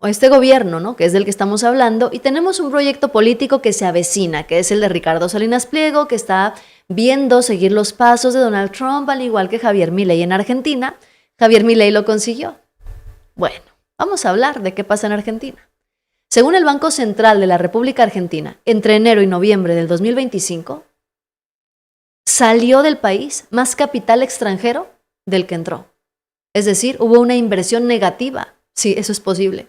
este gobierno, ¿no?, que es del que estamos hablando, y tenemos un proyecto político que se avecina, que es el de Ricardo Salinas Pliego, que está viendo seguir los pasos de Donald Trump, al igual que Javier Milei en Argentina. Javier Milei lo consiguió. Bueno, vamos a hablar de qué pasa en Argentina. Según el Banco Central de la República Argentina, entre enero y noviembre del 2025, salió del país más capital extranjero del que entró. Es decir, hubo una inversión negativa. Sí, eso es posible.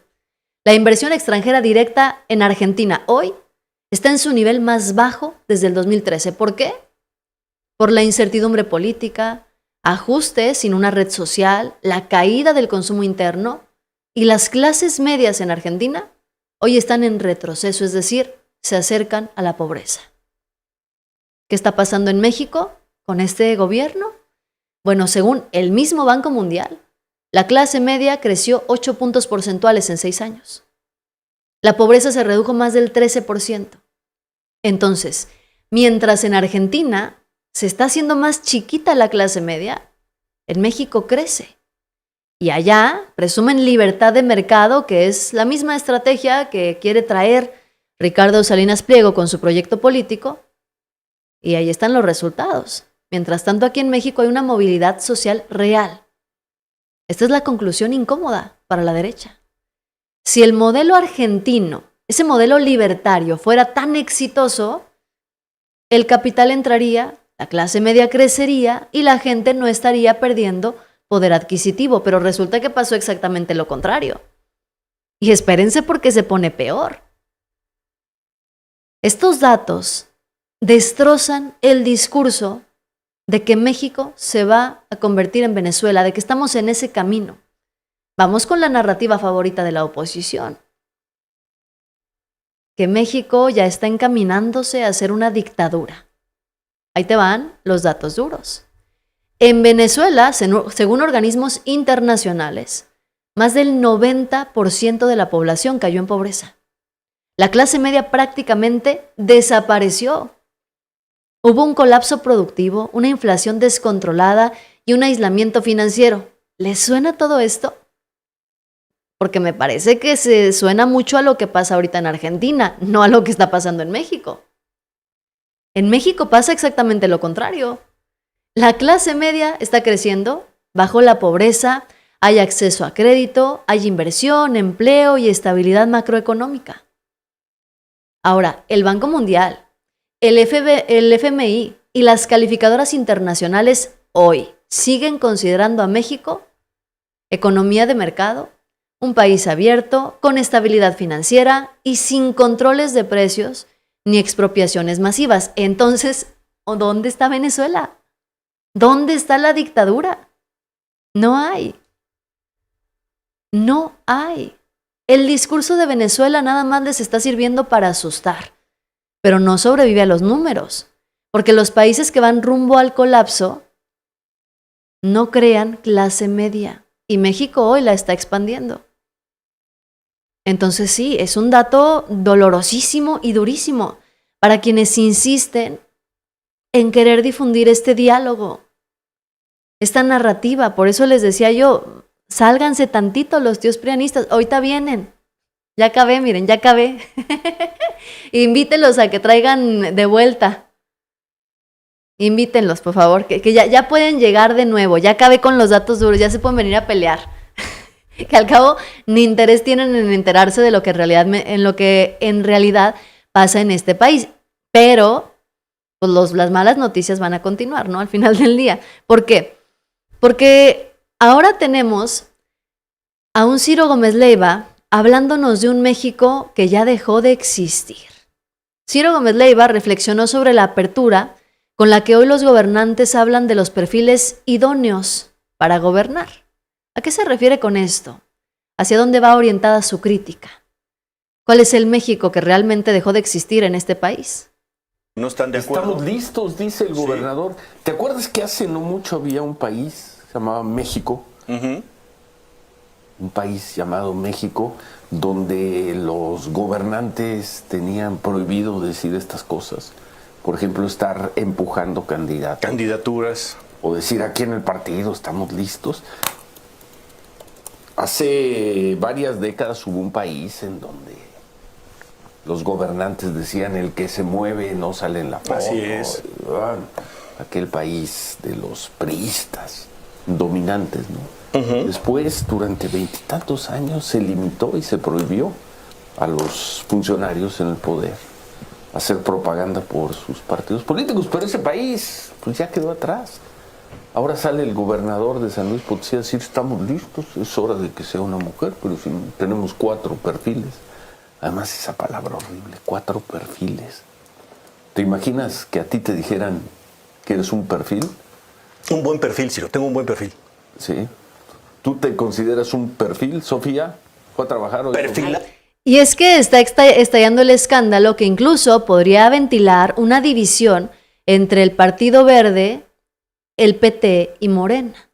La inversión extranjera directa en Argentina hoy está en su nivel más bajo desde el 2013. ¿Por qué? Por la incertidumbre política, ajustes sin una red social, la caída del consumo interno, y las clases medias en Argentina hoy están en retroceso, es decir, se acercan a la pobreza. ¿Qué está pasando en México con este gobierno? Bueno, según el mismo Banco Mundial, la clase media creció 8 puntos porcentuales en 6 años. La pobreza se redujo más del 13%. Entonces, mientras en Argentina se está haciendo más chiquita la clase media, en México crece. Y allá presumen libertad de mercado, que es la misma estrategia que quiere traer Ricardo Salinas Pliego con su proyecto político. Y ahí están los resultados. Mientras tanto, aquí en México hay una movilidad social real. Esta es la conclusión incómoda para la derecha. Si el modelo argentino, ese modelo libertario, fuera tan exitoso, el capital entraría, la clase media crecería y la gente no estaría perdiendo poder adquisitivo, pero resulta que pasó exactamente lo contrario. Y espérense porque se pone peor. Estos datos destrozan el discurso de que México se va a convertir en Venezuela, de que estamos en ese camino. Vamos con la narrativa favorita de la oposición, que México ya está encaminándose a ser una dictadura. Ahí te van los datos duros. En Venezuela, según organismos internacionales, más del 90% de la población cayó en pobreza. La clase media prácticamente desapareció. Hubo un colapso productivo, una inflación descontrolada y un aislamiento financiero. ¿Les suena todo esto? Porque me parece que se suena mucho a lo que pasa ahorita en Argentina, no a lo que está pasando en México. En México pasa exactamente lo contrario. La clase media está creciendo, bajó la pobreza, hay acceso a crédito, hay inversión, empleo y estabilidad macroeconómica. Ahora, el Banco Mundial, el FMI y las calificadoras internacionales hoy siguen considerando a México economía de mercado, un país abierto, con estabilidad financiera y sin controles de precios ni expropiaciones masivas. Entonces, ¿dónde está Venezuela? ¿Dónde está la dictadura? No hay. No hay. El discurso de Venezuela nada más les está sirviendo para asustar, pero no sobrevive a los números, porque los países que van rumbo al colapso no crean clase media, y México hoy la está expandiendo. Entonces sí, es un dato dolorosísimo y durísimo para quienes insisten en querer difundir este diálogo, esta narrativa. Por eso les decía yo, sálganse tantito los tíos prianistas, ahorita vienen. Ya acabé, miren, ya acabé. Invítenlos a que traigan de vuelta. Invítenlos, por favor, que ya pueden llegar de nuevo. Ya acabé con los datos duros, ya se pueden venir a pelear. Que al cabo ni interés tienen en enterarse de lo que en realidad pasa en este país. Pero pues las malas noticias van a continuar, ¿no? Al final del día. ¿Por qué? Porque ahora tenemos a un Ciro Gómez Leiva hablándonos de un México que ya dejó de existir. Ciro Gómez Leiva reflexionó sobre la apertura con la que hoy los gobernantes hablan de los perfiles idóneos para gobernar. ¿A qué se refiere con esto? ¿Hacia dónde va orientada su crítica? ¿Cuál es el México que realmente dejó de existir en este país? No están de acuerdo. Estamos listos, dice el gobernador. ¿Te acuerdas que hace no mucho había un país, se llamaba México? Un país llamado México, donde los gobernantes tenían prohibido decir estas cosas. Por ejemplo, estar empujando candidaturas. O decir, aquí en el partido estamos listos. Hace varias décadas hubo un país en donde los gobernantes decían, el que se mueve no sale en la foto. Así es. Aquel país de los priistas dominantes, ¿no? Después, durante 20 y tantos años, se limitó y se prohibió a los funcionarios en el poder hacer propaganda por sus partidos políticos, pero ese país pues ya quedó atrás. Ahora sale el gobernador de San Luis Potosí a decir, estamos listos, es hora de que sea una mujer, pero si tenemos 4 perfiles Además, esa palabra horrible, 4 perfiles. ¿Te imaginas que a ti te dijeran que eres un perfil? Un buen perfil, Ciro, tengo un buen perfil. Sí. ¿Tú te consideras un perfil, Sofía? ¿Fue a trabajar hoy? Perfil. Y es que está estallando el escándalo que incluso podría ventilar una división entre el Partido Verde, el PT y Morena.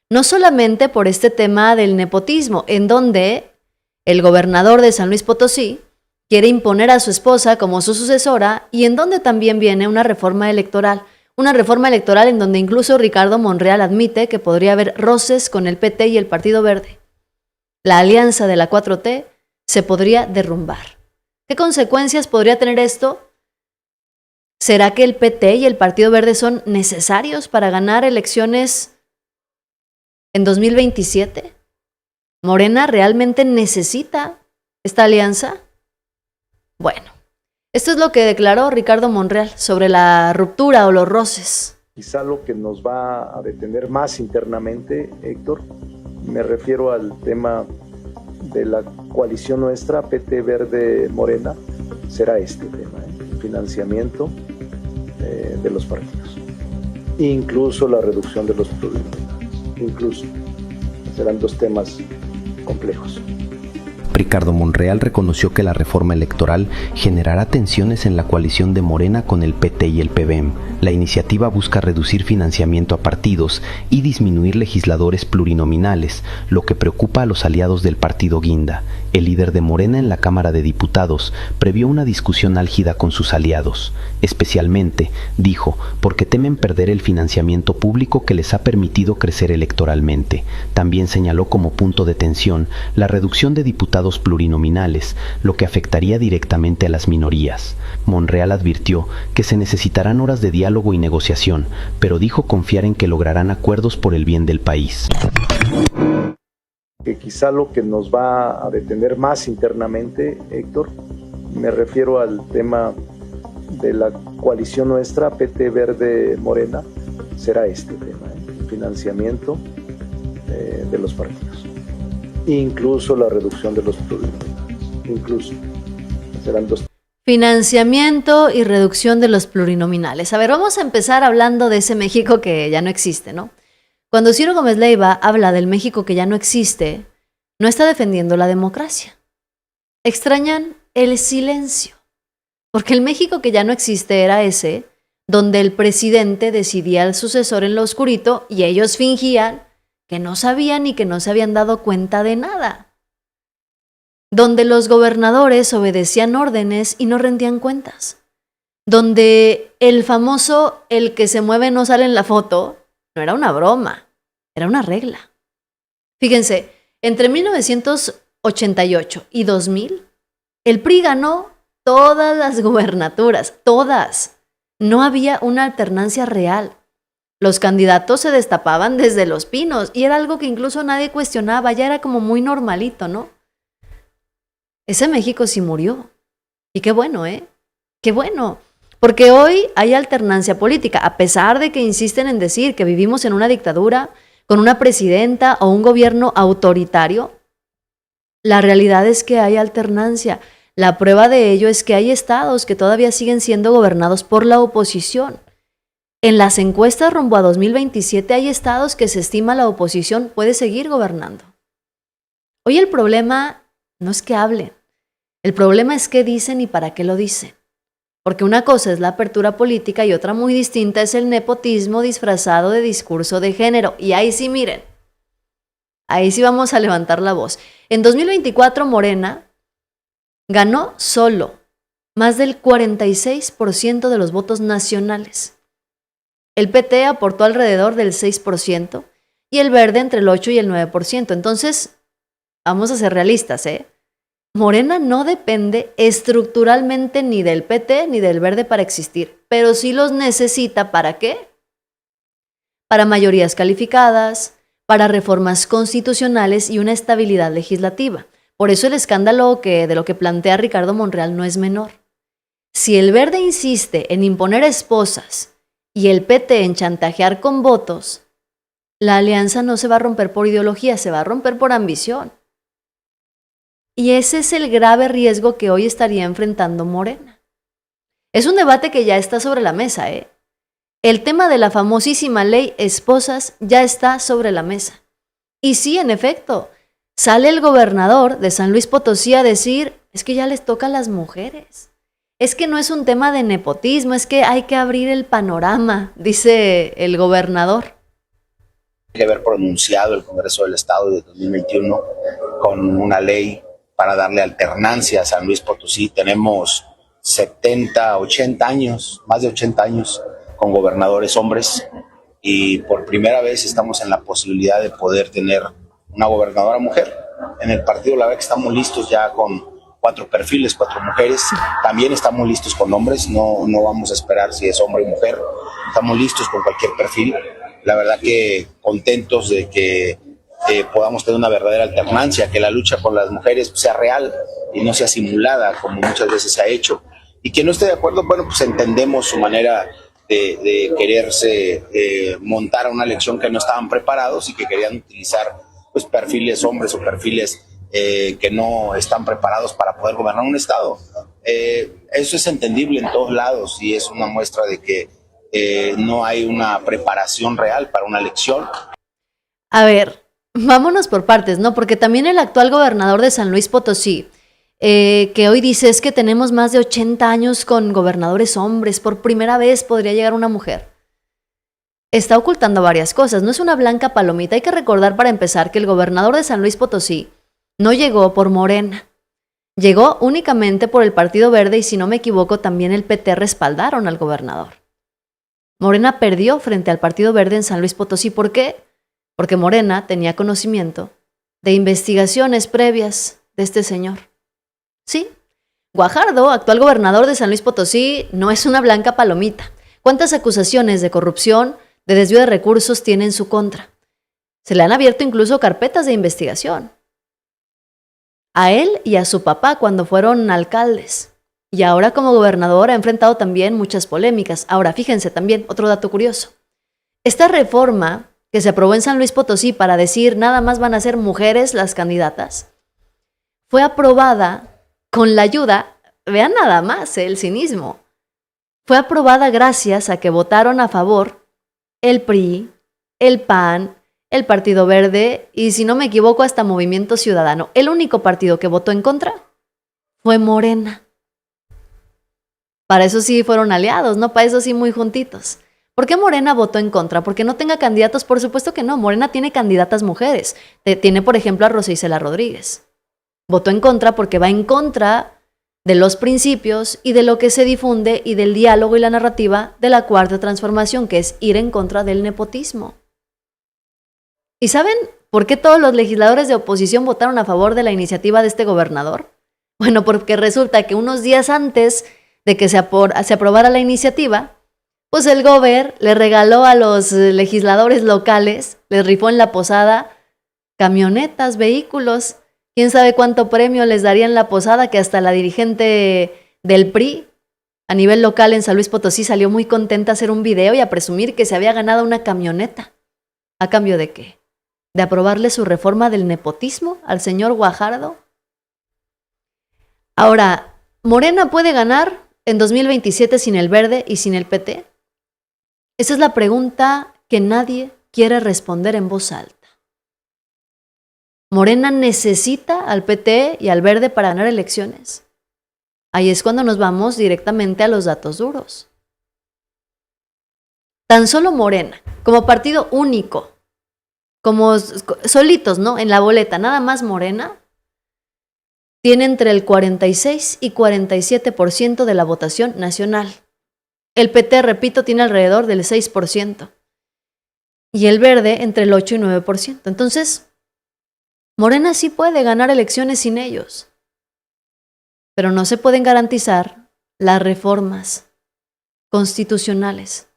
No solamente por este tema del nepotismo, en donde el gobernador de San Luis Potosí quiere imponer a su esposa como su sucesora y en donde también viene una reforma electoral en donde incluso Ricardo Monreal admite que podría haber roces con el PT y el Partido Verde. La alianza de la 4T se podría derrumbar. ¿Qué consecuencias podría tener esto? ¿Será que el PT y el Partido Verde son necesarios para ganar elecciones en 2027? ¿Morena realmente necesita esta alianza? Bueno, esto es lo que declaró Ricardo Monreal sobre la ruptura o los roces. Quizá lo que nos va a detener más internamente, Héctor, me refiero al tema de la coalición nuestra, PT Verde Morena, será este tema, el financiamiento de los partidos, incluso la reducción de los plurinominales, incluso serán 2 temas complejos. Ricardo Monreal reconoció que la reforma electoral generará tensiones en la coalición de Morena con el PT y el PBM. La iniciativa busca reducir financiamiento a partidos y disminuir legisladores plurinominales, lo que preocupa a los aliados del partido Guinda. El líder de Morena en la Cámara de Diputados previó una discusión álgida con sus aliados, especialmente, dijo, porque temen perder el financiamiento público que les ha permitido crecer electoralmente. También señaló como punto de tensión la reducción de diputados plurinominales, lo que afectaría directamente a las minorías. Monreal advirtió que se necesitarán horas de diálogo y negociación, pero dijo confiar en que lograrán acuerdos por el bien del país. Que quizá lo que nos va a detener más internamente, Héctor, me refiero al tema de la coalición nuestra, PT Verde Morena, será este tema, el financiamiento de los partidos, incluso la reducción de los plurinominales, incluso serán 2. Financiamiento y reducción de los plurinominales. A ver, vamos a empezar hablando de ese México que ya no existe, ¿no? Cuando Ciro Gómez Leiva habla del México que ya no existe, no está defendiendo la democracia. Extrañan el silencio, porque el México que ya no existe era ese donde el presidente decidía al sucesor en lo oscurito y ellos fingían que no sabían y que no se habían dado cuenta de nada. Donde los gobernadores obedecían órdenes y no rendían cuentas. Donde el famoso el que se mueve no sale en la foto no era una broma, era una regla. Fíjense, entre 1988 y 2000, el PRI ganó todas las gubernaturas, todas. No había una alternancia real. Los candidatos se destapaban desde Los Pinos y era algo que incluso nadie cuestionaba, ya era como muy normalito, ¿no? Ese México sí murió. Y qué bueno, ¿eh? Qué bueno. Porque hoy hay alternancia política, a pesar de que insisten en decir que vivimos en una dictadura, con una presidenta o un gobierno autoritario. La realidad es que hay alternancia. La prueba de ello es que hay estados que todavía siguen siendo gobernados por la oposición. En las encuestas rumbo a 2027 hay estados que se estima la oposición puede seguir gobernando. Hoy el problema no es que hablen, el problema es qué dicen y para qué lo dicen. Porque una cosa es la apertura política y otra muy distinta es el nepotismo disfrazado de discurso de género. Y ahí sí, miren, ahí sí vamos a levantar la voz. En 2024 Morena ganó solo más del 46% de los votos nacionales. El PT aportó alrededor del 6% y el Verde entre el 8 y el 9%. Entonces, vamos a ser realistas, ¿eh? Morena no depende estructuralmente ni del PT ni del Verde para existir, pero sí los necesita ¿para qué? Para mayorías calificadas, para reformas constitucionales y una estabilidad legislativa. Por eso el escándalo de lo que plantea Ricardo Monreal no es menor. Si el Verde insiste en imponer esposas y el PT en chantajear con votos, la alianza no se va a romper por ideología, se va a romper por ambición. Y ese es el grave riesgo que hoy estaría enfrentando Morena. Es un debate que ya está sobre la mesa, ¿eh? El tema de la famosísima ley esposas ya está sobre la mesa. Y sí, en efecto, sale el gobernador de San Luis Potosí a decir, es que ya les toca a las mujeres. Es que no es un tema de nepotismo, es que hay que abrir el panorama, dice el gobernador. Que haber pronunciado el Congreso del Estado de 2021 con una ley para darle alternancia a San Luis Potosí. Tenemos 70, 80 años, más de 80 años con gobernadores hombres y por primera vez estamos en la posibilidad de poder tener una gobernadora mujer. En el partido la verdad que estamos listos ya con 4 perfiles, 4 mujeres. También estamos listos con hombres, no vamos a esperar si es hombre o mujer. Estamos listos con cualquier perfil. La verdad que contentos de que podamos tener una verdadera alternancia, que la lucha por las mujeres sea real y no sea simulada como muchas veces se ha hecho. Y quien no esté de acuerdo, bueno, pues entendemos su manera de quererse montar a una elección que no estaban preparados y que querían utilizar pues perfiles hombres o perfiles que no están preparados para poder gobernar un estado. Eso es entendible en todos lados y es una muestra de que no hay una preparación real para una elección. A ver, vámonos por partes, ¿no? Porque también el actual gobernador de San Luis Potosí, que hoy dice es que tenemos más de 80 años con gobernadores hombres, por primera vez podría llegar una mujer. Está ocultando varias cosas, no es una blanca palomita. Hay que recordar para empezar que el gobernador de San Luis Potosí no llegó por Morena, llegó únicamente por el Partido Verde y si no me equivoco también el PT respaldaron al gobernador. Morena perdió frente al Partido Verde en San Luis Potosí. ¿Por qué? Porque Morena tenía conocimiento de investigaciones previas de este señor. Sí, Guajardo, actual gobernador de San Luis Potosí, no es una blanca palomita. ¿Cuántas acusaciones de corrupción, de desvío de recursos tiene en su contra? Se le han abierto incluso carpetas de investigación. A él y a su papá cuando fueron alcaldes. Y ahora como gobernador ha enfrentado también muchas polémicas. Ahora, fíjense también, otro dato curioso. Esta reforma que se aprobó en San Luis Potosí para decir nada más van a ser mujeres las candidatas, fue aprobada con la ayuda, vean nada más el cinismo, fue aprobada gracias a que votaron a favor el PRI, el PAN, el Partido Verde y si no me equivoco hasta Movimiento Ciudadano. El único partido que votó en contra fue Morena. Para eso sí fueron aliados, ¿no? Para eso sí muy juntitos. ¿Por qué Morena votó en contra? ¿Porque no tenga candidatos? Por supuesto que no. Morena tiene candidatas mujeres. Tiene, por ejemplo, a Rosa Isela Rodríguez. Votó en contra porque va en contra de los principios y de lo que se difunde y del diálogo y la narrativa de la Cuarta Transformación, que es ir en contra del nepotismo. ¿Y saben por qué todos los legisladores de oposición votaron a favor de la iniciativa de este gobernador? Bueno, porque resulta que unos días antes de que se aprobara la iniciativa, pues el gober le regaló a los legisladores locales, les rifó en la posada camionetas, vehículos. ¿Quién sabe cuánto premio les daría en la posada? Que hasta la dirigente del PRI a nivel local en San Luis Potosí salió muy contenta a hacer un video y a presumir que se había ganado una camioneta. ¿A cambio de qué? ¿De aprobarle su reforma del nepotismo al señor Guajardo? Ahora, ¿Morena puede ganar en 2027 sin el Verde y sin el PT? Esa es la pregunta que nadie quiere responder en voz alta. ¿Morena necesita al PT y al Verde para ganar elecciones? Ahí es cuando nos vamos directamente a los datos duros. Tan solo Morena, como partido único, como solitos, ¿no? En la boleta, nada más Morena, tiene entre el 46 y 47% de la votación nacional. El PT, repito, tiene alrededor del 6%. Y el Verde entre el 8 y 9%. Entonces, Morena sí puede ganar elecciones sin ellos. Pero no se pueden garantizar las reformas constitucionales,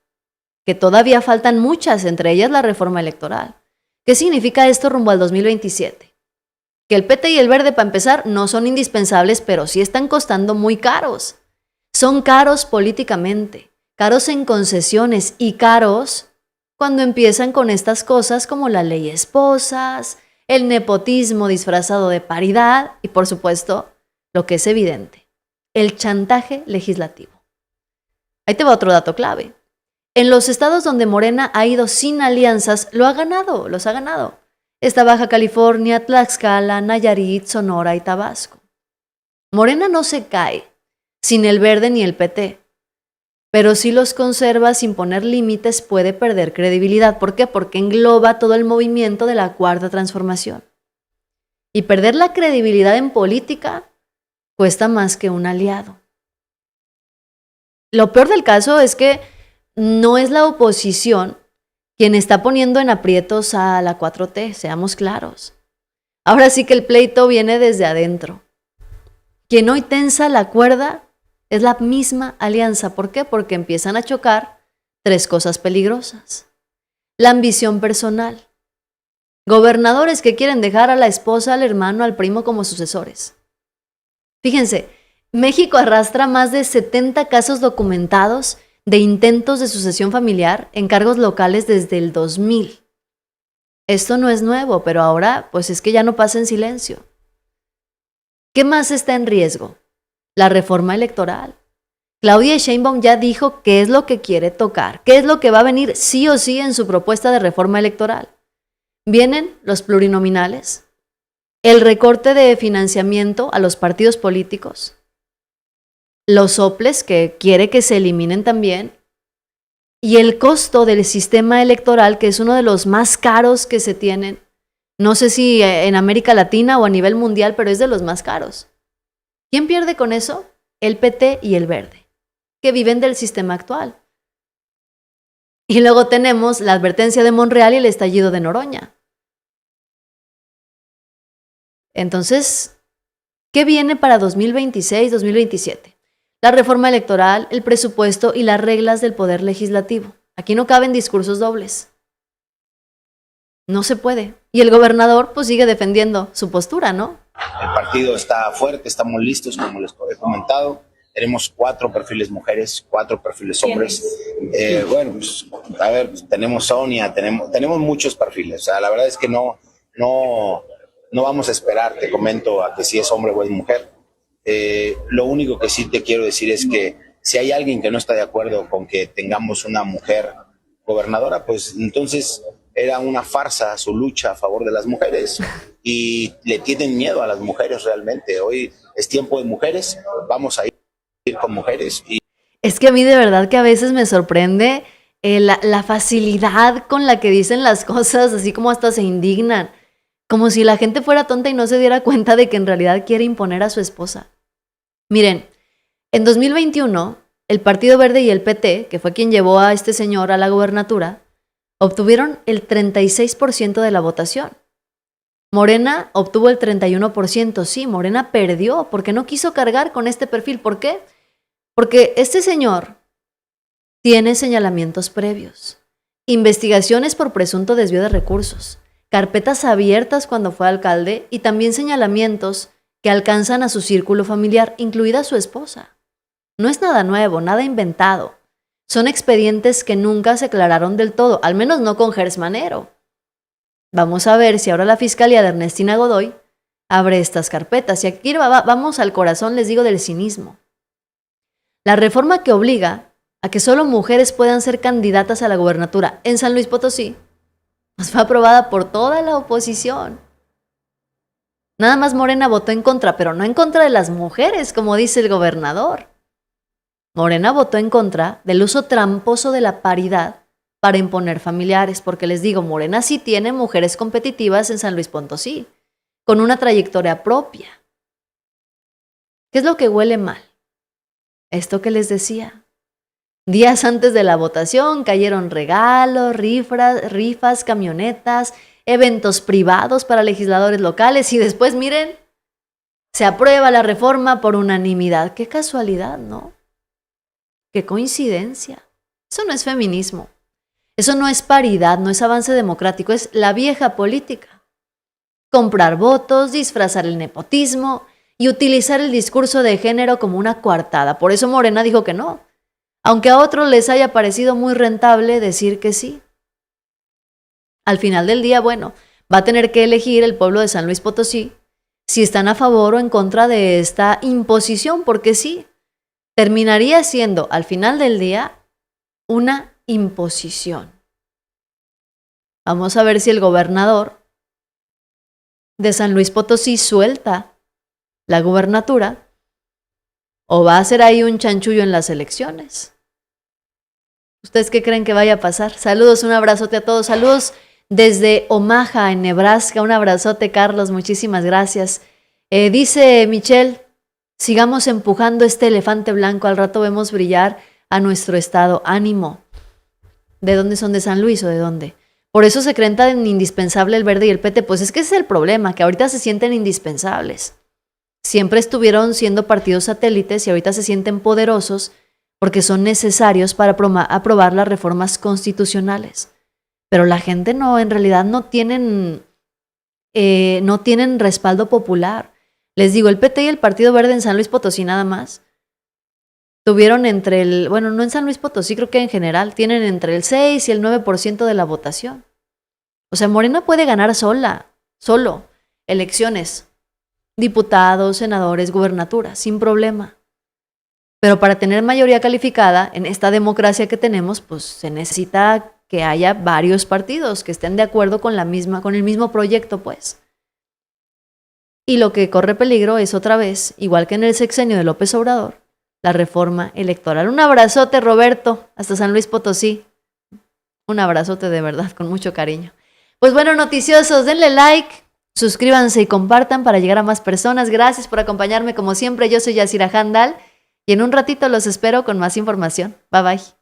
que todavía faltan muchas, entre ellas la reforma electoral. ¿Qué significa esto rumbo al 2027? Que el PT y el Verde, para empezar, no son indispensables, pero sí están costando muy caros. Son caros políticamente, caros en concesiones y caros cuando empiezan con estas cosas como la ley esposas, el nepotismo disfrazado de paridad y, por supuesto, lo que es evidente, el chantaje legislativo. Ahí te va otro dato clave. En los estados donde Morena ha ido sin alianzas, los ha ganado. Está Baja California, Tlaxcala, Nayarit, Sonora y Tabasco. Morena no se cae sin el Verde ni el PT, pero si los conserva sin poner límites puede perder credibilidad. ¿Por qué? Porque engloba todo el movimiento de la Cuarta Transformación. Y perder la credibilidad en política cuesta más que un aliado. Lo peor del caso es que no es la oposición quien está poniendo en aprietos a la 4T, seamos claros. Ahora sí que el pleito viene desde adentro. Quien hoy tensa la cuerda es la misma alianza. ¿Por qué? Porque empiezan a chocar tres cosas peligrosas. La ambición personal. Gobernadores que quieren dejar a la esposa, al hermano, al primo como sucesores. Fíjense, México arrastra más de 70 casos documentados de intentos de sucesión familiar en cargos locales desde el 2000. Esto no es nuevo, pero ahora pues es que ya no pasa en silencio. ¿Qué más está en riesgo? La reforma electoral. Claudia Sheinbaum ya dijo qué es lo que quiere tocar, qué es lo que va a venir sí o sí en su propuesta de reforma electoral. Vienen los plurinominales, el recorte de financiamiento a los partidos políticos, los soples que quiere que se eliminen también, y el costo del sistema electoral, que es uno de los más caros que se tienen, no sé si en América Latina o a nivel mundial, pero es de los más caros. ¿Quién pierde con eso? El PT y el Verde, que viven del sistema actual. Y luego tenemos la advertencia de Monreal y el estallido de Noroña. Entonces, ¿qué viene para 2026-2027? La reforma electoral, el presupuesto y las reglas del poder legislativo. Aquí no caben discursos dobles. No se puede. Y el gobernador pues sigue defendiendo su postura, ¿no? El partido está fuerte, estamos listos, como les he comentado. Tenemos 4 perfiles mujeres, 4 perfiles hombres. Bueno, pues, a ver, tenemos Sonia, tenemos muchos perfiles. O sea, la verdad es que no vamos a esperar, te comento, a que si es hombre o es mujer. Lo único que sí te quiero decir es que si hay alguien que no está de acuerdo con que tengamos una mujer gobernadora, pues entonces era una farsa su lucha a favor de las mujeres y le tienen miedo a las mujeres realmente. Hoy es tiempo de mujeres, vamos a ir con mujeres. Es que a mí de verdad que a veces me sorprende la facilidad con la que dicen las cosas, así como hasta se indignan, como si la gente fuera tonta y no se diera cuenta de que en realidad quiere imponer a su esposa. Miren, en 2021, el Partido Verde y el PT, que fue quien llevó a este señor a la gobernatura, obtuvieron el 36% de la votación. Morena obtuvo el 31%. Sí, Morena perdió porque no quiso cargar con este perfil. ¿Por qué? Porque este señor tiene señalamientos previos, investigaciones por presunto desvío de recursos, carpetas abiertas cuando fue alcalde y también señalamientos que alcanzan a su círculo familiar, incluida su esposa. No es nada nuevo, nada inventado. Son expedientes que nunca se aclararon del todo, al menos no con Gers Manero. Vamos a ver si ahora la fiscalía de Ernestina Godoy abre estas carpetas. Y aquí vamos al corazón, les digo, del cinismo. La reforma que obliga a que solo mujeres puedan ser candidatas a la gobernatura en San Luis Potosí pues fue aprobada por toda la oposición. Nada más Morena votó en contra, pero no en contra de las mujeres, como dice el gobernador. Morena votó en contra del uso tramposo de la paridad para imponer familiares, porque les digo, Morena sí tiene mujeres competitivas en San Luis Potosí, con una trayectoria propia. ¿Qué es lo que huele mal? Esto que les decía. Días antes de la votación cayeron regalos, rifas, camionetas, eventos privados para legisladores locales y después, miren, se aprueba la reforma por unanimidad. Qué casualidad, ¿no? Qué coincidencia. Eso no es feminismo. Eso no es paridad, no es avance democrático, es la vieja política. Comprar votos, disfrazar el nepotismo y utilizar el discurso de género como una coartada. Por eso Morena dijo que no, aunque a otros les haya parecido muy rentable decir que sí. Al final del día, bueno, Va a tener que elegir el pueblo de San Luis Potosí si están a favor o en contra de esta imposición, porque sí, terminaría siendo al final del día una imposición. Vamos a ver si el gobernador de San Luis Potosí suelta la gubernatura o va a hacer ahí un chanchullo en las elecciones. ¿Ustedes qué creen que vaya a pasar? Saludos, un abrazote a todos. Saludos desde Omaha, en Nebraska. Un abrazote, Carlos. Muchísimas gracias. Dice Michelle, sigamos empujando este elefante blanco. Al rato vemos brillar a nuestro estado. Ánimo. ¿De dónde son? ¿De San Luis o de dónde? Por eso se creen tan indispensable el Verde y el PT. Pues es que ese es el problema, que ahorita se sienten indispensables. Siempre estuvieron siendo partidos satélites y ahorita se sienten poderosos porque son necesarios para aprobar las reformas constitucionales. Pero la gente no, en realidad no tienen respaldo popular. Les digo, el PT y el Partido Verde en San Luis Potosí nada más tuvieron no en San Luis Potosí, creo que en general, tienen entre el 6 y el 9% de la votación. O sea, Morena puede ganar solo, elecciones, diputados, senadores, gubernaturas, sin problema. Pero para tener mayoría calificada en esta democracia que tenemos, pues se necesita que haya varios partidos que estén de acuerdo con el mismo proyecto, pues. Y lo que corre peligro es otra vez, igual que en el sexenio de López Obrador, la reforma electoral. Un abrazote, Roberto, hasta San Luis Potosí. Un abrazote de verdad, con mucho cariño. Pues bueno, noticiosos, denle like, suscríbanse y compartan para llegar a más personas. Gracias por acompañarme como siempre. Yo soy Yasira Handal y en un ratito los espero con más información. Bye bye.